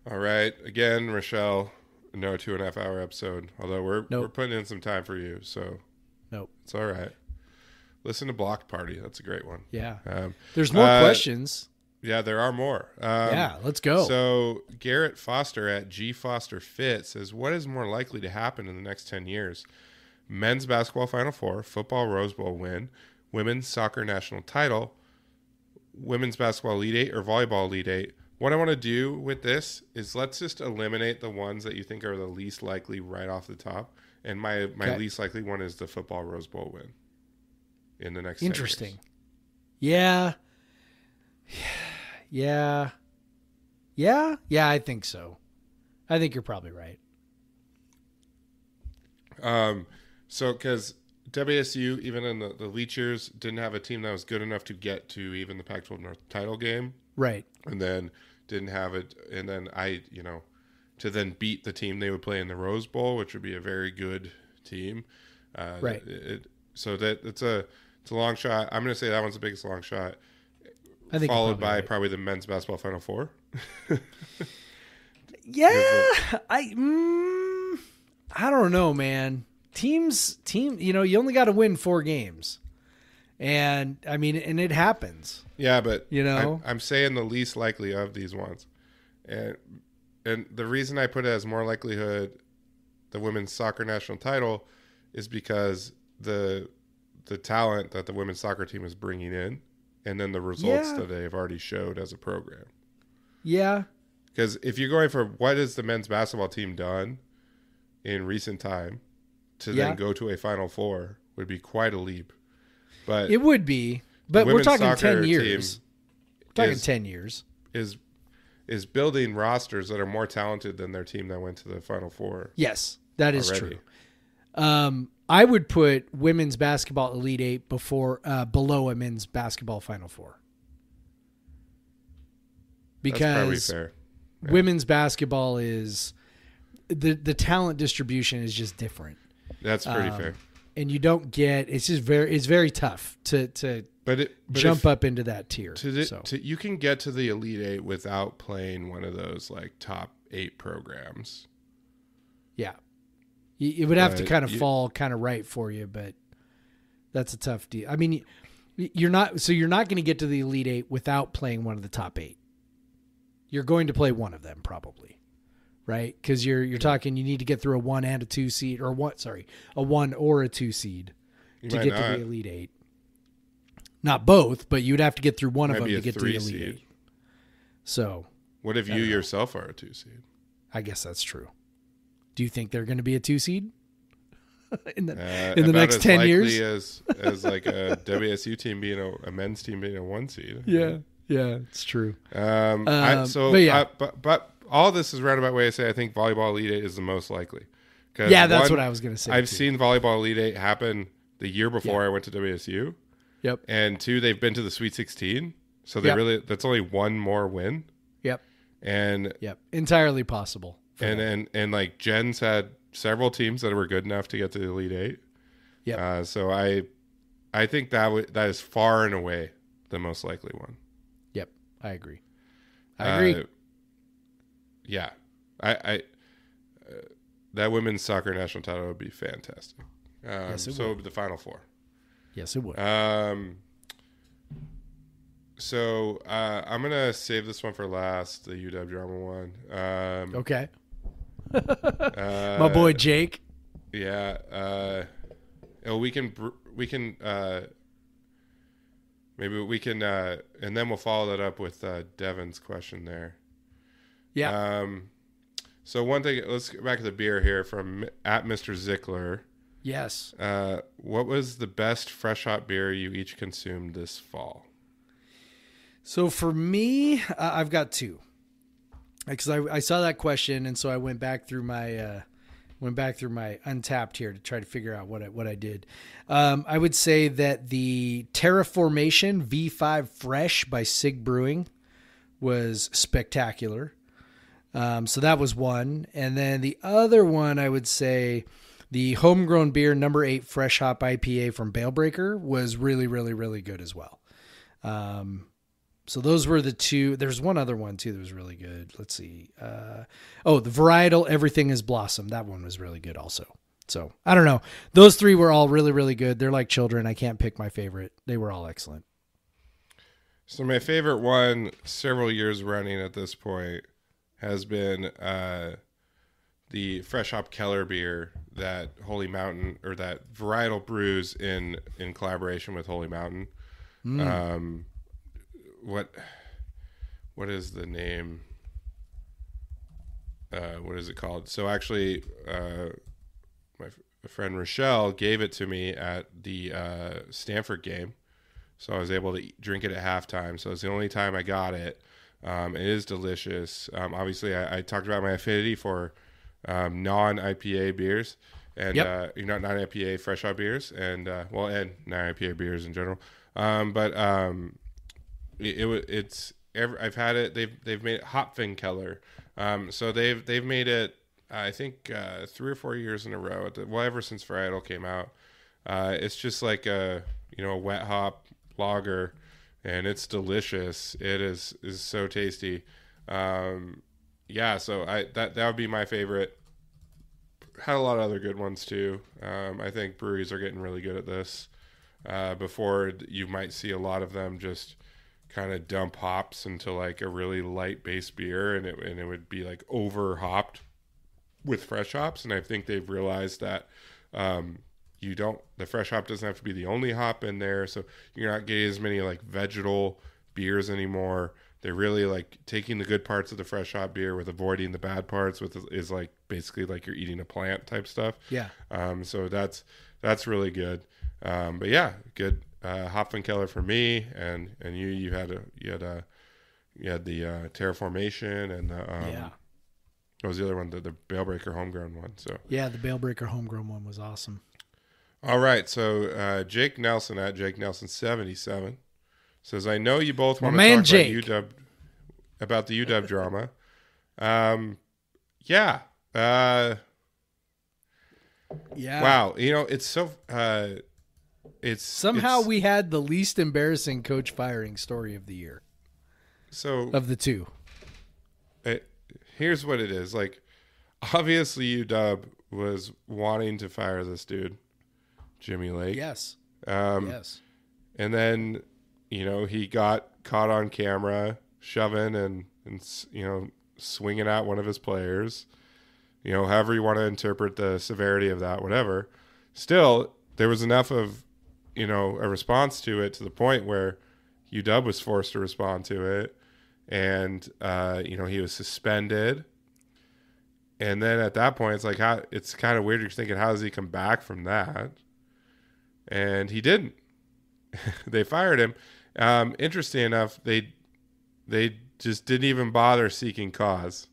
All right. Again, Rochelle, no 2.5 hour episode, although we're putting in some time for you. So Nope. it's all right. Listen to Blocked Party. That's a great one. Yeah. There's more questions. Yeah, there are more. Yeah, let's go. So Garrett Foster at G Foster Fit says, what is more likely to happen in the next 10 years? Men's basketball Final Four, football Rose Bowl win, women's soccer national title, women's basketball Elite Eight, or volleyball Elite Eight. What I want to do with this is let's just eliminate the ones that you think are the least likely right off the top. And my least likely one is the football Rose Bowl win in the next 10 years. Interesting. Yeah. Yeah. I think so. I think you're probably right. So because WSU, even in the Leach years, didn't have a team that was good enough to get to even the Pac-12 North title game. Right. And then didn't have it. And then to then beat the team they would play in the Rose Bowl, which would be a very good team. Right. So it's a long shot. I'm going to say that one's the biggest long shot. I think followed by probably the men's basketball Final Four. Yeah. I don't know, man. Team, you only got to win 4 games. And I mean, and it happens. Yeah, but I'm saying the least likely of these ones. And the reason I put it as more likelihood the women's soccer national title is because the talent that the women's soccer team is bringing in, and then the results that they've already showed as a program. Yeah. Because if you're going for what has the men's basketball team done in recent time to then go to a Final Four would be quite a leap. But it would be. But we're talking 10 years. We're talking 10 years. Is building rosters that are more talented than their team that went to the Final Four. Yes, that is already. True. I would put women's basketball Elite Eight below a men's basketball Final Four. Because that's probably fair. Yeah. Women's basketball is the talent distribution is just different. That's pretty fair. And you don't get it's very tough to jump up into that tier. You can get to the Elite Eight without playing one of those like top 8 programs. Yeah. It would have to kind of fall kind of right for you, but that's a tough deal. I mean, you're not going to get to the Elite Eight without playing one of the top 8. You're going to play one of them probably, right? Because you're talking you need to get through a 1 and a 2 seed, or a 1 or a 2 seed to get to the Elite Eight. Not both, but you'd have to get through one of them to get to the Elite seed. Eight. So, what if you yourself are a 2 seed? I guess that's true. Do you think they're going to be a 2 seed in the next 10 years? as like a WSU team being a men's team being a 1 seed. Yeah, it's true. But all this is roundabout way to say I think volleyball Elite Eight is the most likely. Yeah, that's what I was going to say. I've seen volleyball Elite Eight happen the year before I went to WSU. Yep. And 2, they've been to the Sweet 16, so that's only 1 more win. Yep. And entirely possible. And like Jen's had several teams that were good enough to get to the Elite Eight. Yeah. So I think that is far and away the most likely one. Yep, I agree. Yeah, I that women's soccer national title would be fantastic. Yes, it so would. it would be the Final Four. Yes, it would. So I'm gonna save this one for last, the UW drama one. Okay. My boy Jake. Yeah. We can maybe we can and then we'll follow that up with Devin's question there. Yeah. So one thing, let's get back to the beer here from at Mr. Zickler. Yes. What was the best fresh hot beer you each consumed this fall? So for me, I've got 2. Because I saw that question, and so I went back through my Went back through my Untapped here to try to figure out what I did. I would say that the Terraformation V5 Fresh by Sig Brewing was spectacular. So that was one. And then the other one, I would say the Homegrown Beer number 8 Fresh Hop IPA from Balebreaker was really, really, really good as well. So those were the two. There's one other one too that was really good. Let's see. The Varietal Everything is Blossom. That one was really good also. So I don't know. Those three were all really, really good. They're like children. I can't pick my favorite. They were all excellent. So my favorite one several years running at this point has been the Fresh Hop Keller beer that Holy Mountain, or that Varietal brews in collaboration with Holy Mountain. What is the name? What is it called? So actually, my friend Rochelle gave it to me at the Stanford game, so I was able to drink it at halftime. So it's the only time I got it. It is delicious. Obviously, I talked about my affinity for non-IPA beers and non-IPA fresh hop beers, and non-IPA beers in general. I've had it. They've made it Hopfenkeller. So they've made it. I think 3 or 4 years in a row. Ever since Varietal came out. It's just like a wet hop lager, and it's delicious. It is so tasty. So that would be my favorite. Had a lot of other good ones too. I think breweries are getting really good at this. Before, you might see a lot of them just kind of dump hops into like a really light base beer, and it would be like over hopped with fresh hops. And I think they've realized that the fresh hop doesn't have to be the only hop in there, so you're not getting as many like vegetal beers anymore. They're really like taking the good parts of the fresh hop beer with avoiding the bad parts, is like basically like you're eating a plant type stuff. Yeah. So that's really good. But yeah, good Hopfenkeller for me, and you had the Terraformation, and what was the other one? The Balebreaker homegrown one. So yeah, the Balebreaker homegrown one was awesome. All right, so Jake Nelson at Jake Nelson 77 says, I know you both want to talk about the UW drama. Yeah. Wow, it's so it's somehow we had the least embarrassing coach firing story of the year. So of the two. Here's what it is. Like, obviously UW was wanting to fire this dude, Jimmy Lake. Yes. Yes. And then, he got caught on camera shoving and swinging at one of his players. However you want to interpret the severity of that, whatever. Still, there was enough of, a response to it to the point where UW was forced to respond to it. And, he was suspended. And then at that point, it's like, it's kind of weird. You're thinking, how does he come back from that? And he didn't. They fired him. Interesting enough, they just didn't even bother seeking cause.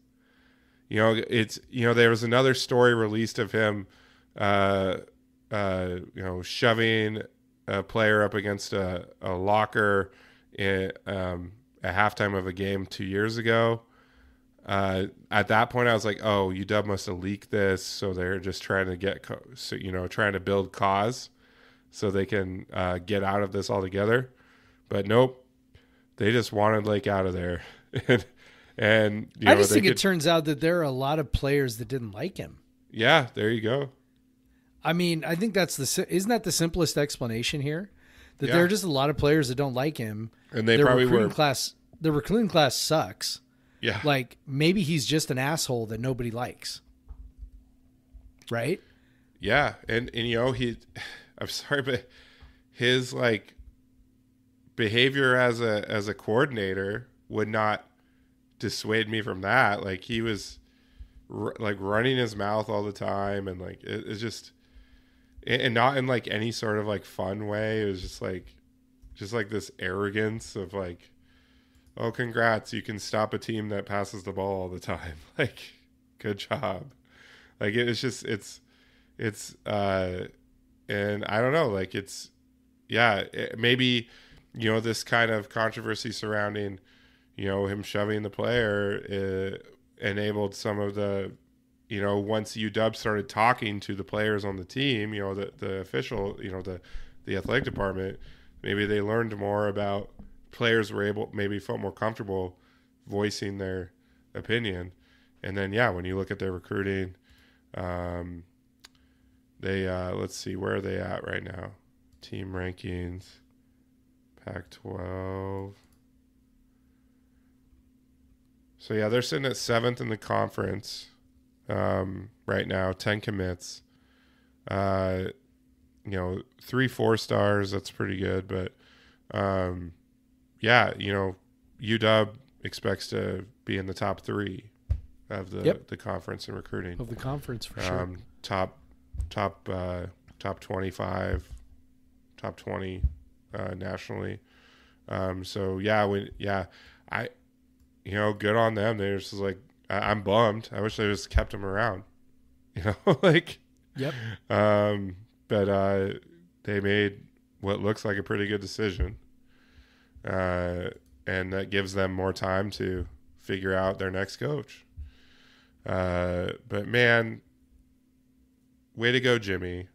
There was another story released of him, shoving a player up against a locker at halftime of a game 2 years ago. At that point, I was like, "Oh, UW must have leaked this, so they're just trying to trying to build cause, so they can get out of this altogether." But nope, they just wanted Lake out of there, and I just think it turns out that there are a lot of players that didn't like him. Yeah, there you go. I mean, I think isn't that the simplest explanation here? That there are just a lot of players that don't like him, and they probably were. The recruiting class sucks. Yeah. Like, maybe he's just an asshole that nobody likes. Right? Yeah. And I'm sorry, but his like behavior as a coordinator would not dissuade me from that. Like, he was like running his mouth all the time, and like it's just, and not in like any sort of like fun way. It was just like this arrogance of like, oh, congrats, you can stop a team that passes the ball all the time. Like, good job. Like and I don't know, like maybe, this kind of controversy surrounding, him shoving the player enabled some of the, once UW started talking to the players on the team, the official, the athletic department, maybe they learned more about players maybe felt more comfortable voicing their opinion. And then, when you look at their recruiting, they let's see, where are they at right now? Team rankings, Pac-12. So they're sitting at 7th in the conference right now, 10 commits. 3 4-stars, that's pretty good, but UW expects to be in the top 3 of the conference in recruiting. Of the conference, for sure. Top 25, top 20 nationally. Good on them. They're just like, I'm bummed. I wish they just kept him around. Like. Yep. But they made what looks like a pretty good decision. And that gives them more time to figure out their next coach. But man, way to go, Jimmy.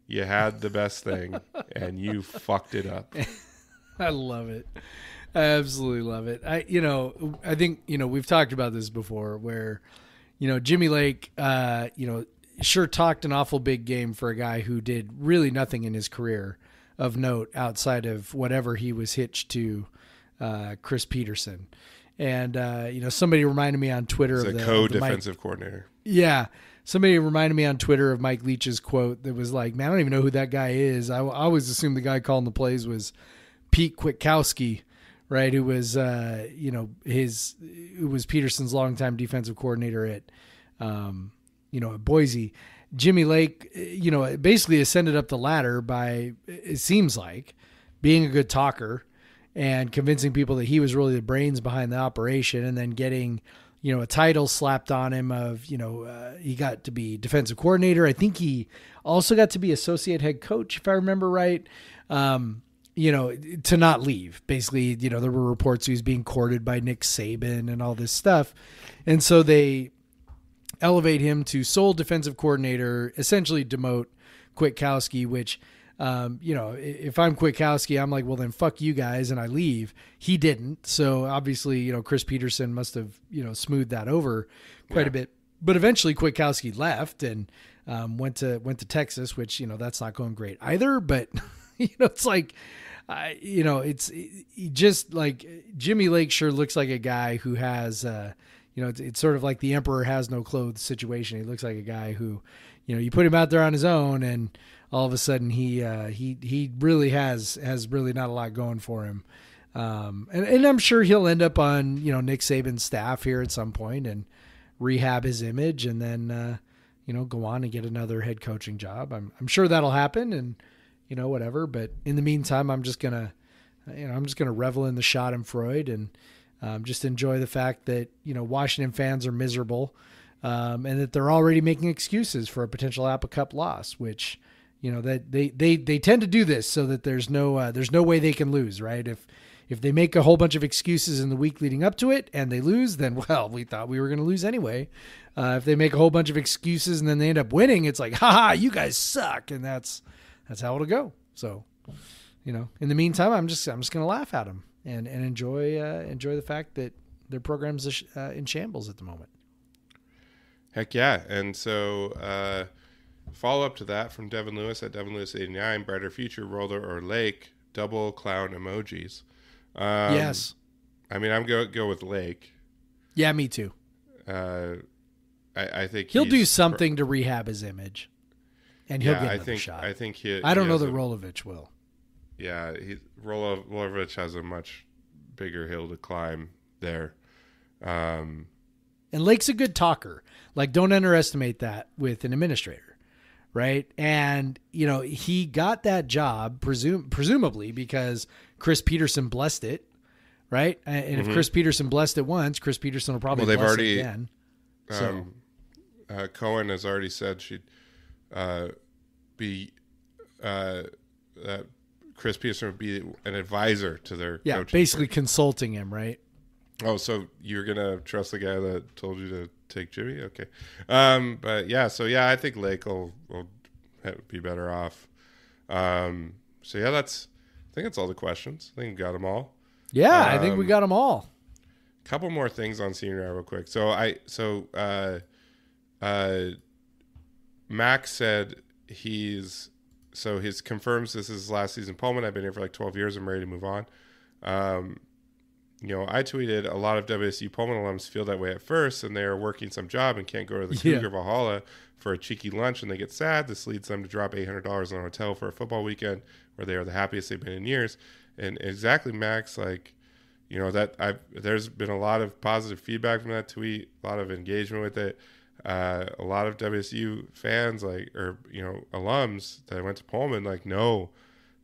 You had the best thing and you fucked it up. I love it. I absolutely love it. I think, we've talked about this before where, Jimmy Lake, sure talked an awful big game for a guy who did really nothing in his career of note outside of whatever he was hitched to Chris Peterson. And, somebody reminded me on Twitter of the co-defensive coordinator. Yeah. Somebody reminded me on Twitter of Mike Leach's quote that was like, man, I don't even know who that guy is. I always assumed the guy calling the plays was Pete Kwiatkowski, right? Who was, who was Peterson's longtime defensive coordinator at, at Boise. Jimmy Lake, basically ascended up the ladder by, it seems like, being a good talker and convincing people that he was really the brains behind the operation, and then getting, a title slapped on him of, he got to be defensive coordinator. I think he also got to be associate head coach, if I remember right. To not leave. Basically, there were reports he was being courted by Nick Saban and all this stuff. And so they elevate him to sole defensive coordinator, essentially demote Kwiatkowski, which, if I'm Kwiatkowski, I'm like, well, then fuck you guys, and I leave. He didn't. So obviously, Chris Peterson must have, smoothed that over quite a bit. But eventually Kwiatkowski left and went to Texas, which, that's not going great either. But, it's like, it's just like Jimmy Lake sure looks like a guy who has, it's sort of like the emperor has no clothes situation. He looks like a guy who, you put him out there on his own, and all of a sudden he really has really not a lot going for him. And I'm sure he'll end up on, Nick Saban's staff here at some point and rehab his image, and then, go on and get another head coaching job. I'm sure that'll happen, and, whatever. But in the meantime, I'm just going to revel in the Schadenfreude and just enjoy the fact that, Washington fans are miserable, and that they're already making excuses for a potential Apple Cup loss, which, that they tend to do this so that there's no way they can lose, right? If they make a whole bunch of excuses in the week leading up to it and they lose, then, well, we thought we were going to lose anyway. If they make a whole bunch of excuses and then they end up winning, it's like, haha, you guys suck. And that's how it'll go. So, in the meantime, I'm just going to laugh at them and enjoy the fact that their program's in shambles at the moment. Heck yeah. And so, follow up to that from Devin Lewis at Devin Lewis 89, Brighter Future, Roller or Lake, double clown emojis. Yes. I mean, I'm go with Lake. Yeah, me too. I think he'll do something to rehab his image, and he'll get another shot. I think I don't know that Rolovich will. Yeah, Rolovich has a much bigger hill to climb there. And Lake's a good talker. Like, don't underestimate that with an administrator, right? And, he got that job presumably because Chris Peterson blessed it, right? And if Chris Peterson blessed it once, Chris Peterson will probably bless it again. So. Cohen has already said she'd be that Chris Peterson would be an advisor to their coaching. Basically consulting him, right? Oh, so you're gonna trust the guy that told you to take Jimmy? Okay, but yeah, so yeah, I think Lake will be better off. So yeah, I think that's all the questions. I think we got them all. Yeah, I think we got them all. Couple more things on senior night real quick. Max said he's confirms this is his last season Pullman. I've been here for like 12 years. I'm ready to move on. I tweeted a lot of WSU Pullman alums feel that way at first, and they are working some job and can't go to the Cougar Valhalla for a cheeky lunch, and they get sad. This leads them to drop $800 on a hotel for a football weekend where they are the happiest they've been in years. And exactly, Max, there's been a lot of positive feedback from that tweet, a lot of engagement with it. A lot of WSU fans, alums that went to Pullman, no,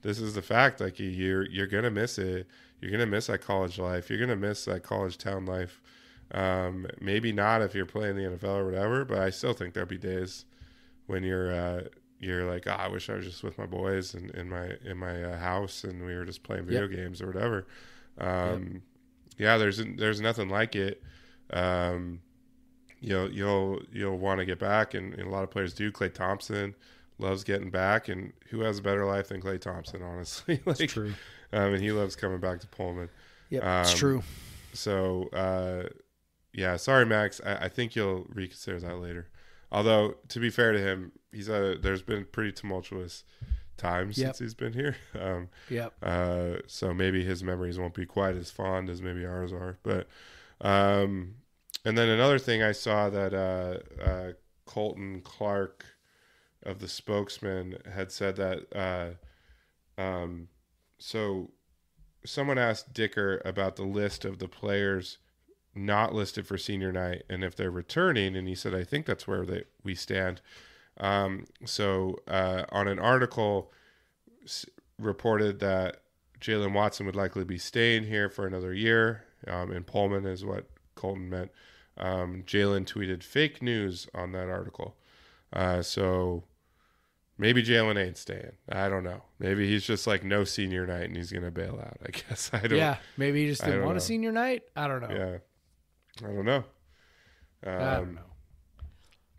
this is the fact. Like, you're gonna miss it. You're gonna miss that college life. You're gonna miss that college town life. Maybe not if you're playing the NFL or whatever, but I still think there'll be days when you're like, I wish I was just with my boys and in my house and we were just playing video games or whatever. Yeah, there's nothing like it. You'll want to get back, and a lot of players do. Klay Thompson loves getting back, and who has a better life than Klay Thompson, honestly? That's true. And he loves coming back to Pullman. Yeah, it's true. So, sorry, Max. I think you'll reconsider that later. Although, to be fair to him, there's been pretty tumultuous times since he's been here. So maybe his memories won't be quite as fond as maybe ours are. But, and then another thing I saw that Colton Clark of the Spokesman had said that so someone asked Dicker about the list of the players not listed for senior night and if they're returning, and he said, I think that's where we stand. So on an article reported that Jalen Watson would likely be staying here for another year, and Pullman is what Colton meant. Jalen tweeted fake news on that article. So maybe Jalen ain't staying. I don't know. Maybe he's just like no senior night and he's going to bail out, I guess. Maybe he just didn't want a senior night. I don't know. Yeah. I don't know. I don't know.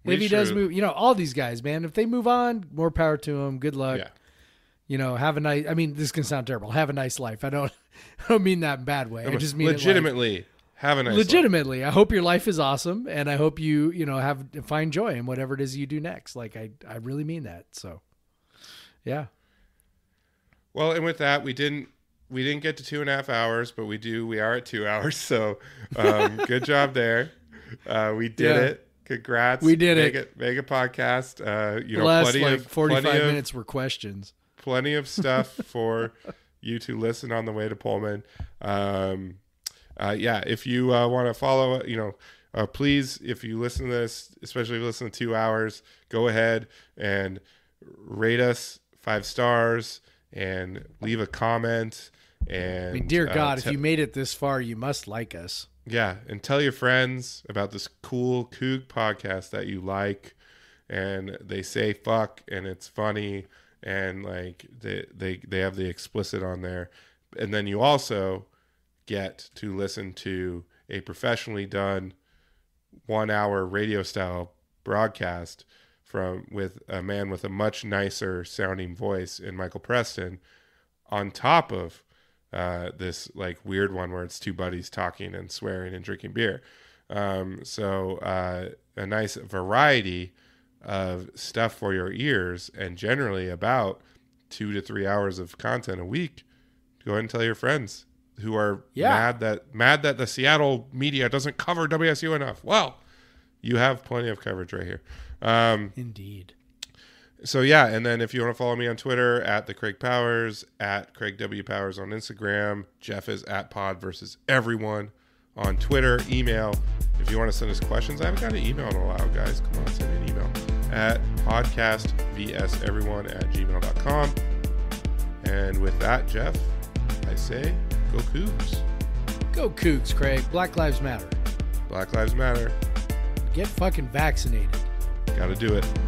Maybe he does move. All these guys, man, if they move on, more power to them. Good luck. Yeah. Have a nice, this can sound terrible. Have a nice life. I don't mean that in a bad way. I just mean legitimately have a nice legitimately life. I hope your life is awesome, and I hope you find joy in whatever it is you do next. Like I really mean that. So yeah. Well, and with that, we didn't get to 2.5 hours, but we are at 2 hours. So good job there. We did it. Congrats. We did it. Make a podcast. The last 45 minutes were questions. Plenty of stuff for you to listen on the way to Pullman. If you want to follow, please, if you listen to this, especially if you listen to 2 hours, go ahead and rate us 5 stars and leave a comment. And dear God, if you made it this far, you must like us. Yeah, and tell your friends about this cool Coug podcast that you like, and they say fuck, and it's funny, and like they have the explicit on there, and then you also get to listen to a professionally done 1 hour radio style broadcast with a man with a much nicer sounding voice in Michael Preston, on top of this like weird one where it's 2 buddies talking and swearing and drinking beer. So a nice variety of stuff for your ears, and generally about 2 to 3 hours of content a week. Go ahead and tell your friends who are mad that the Seattle media doesn't cover WSU enough. Well, you have plenty of coverage right here. Indeed. So yeah, and then if you want to follow me on Twitter at the Craig Powers, at Craig W Powers on Instagram, Jeff is at Pod versus Everyone on Twitter. Email if you want to send us questions. I haven't got an email in a while, guys. Come on, send me an email at podcastvseveryone@gmail.com. And with that, Jeff, I say go Cougs. Go Cougs, Craig. Black Lives Matter. Black Lives Matter. Get fucking vaccinated. Got to do it.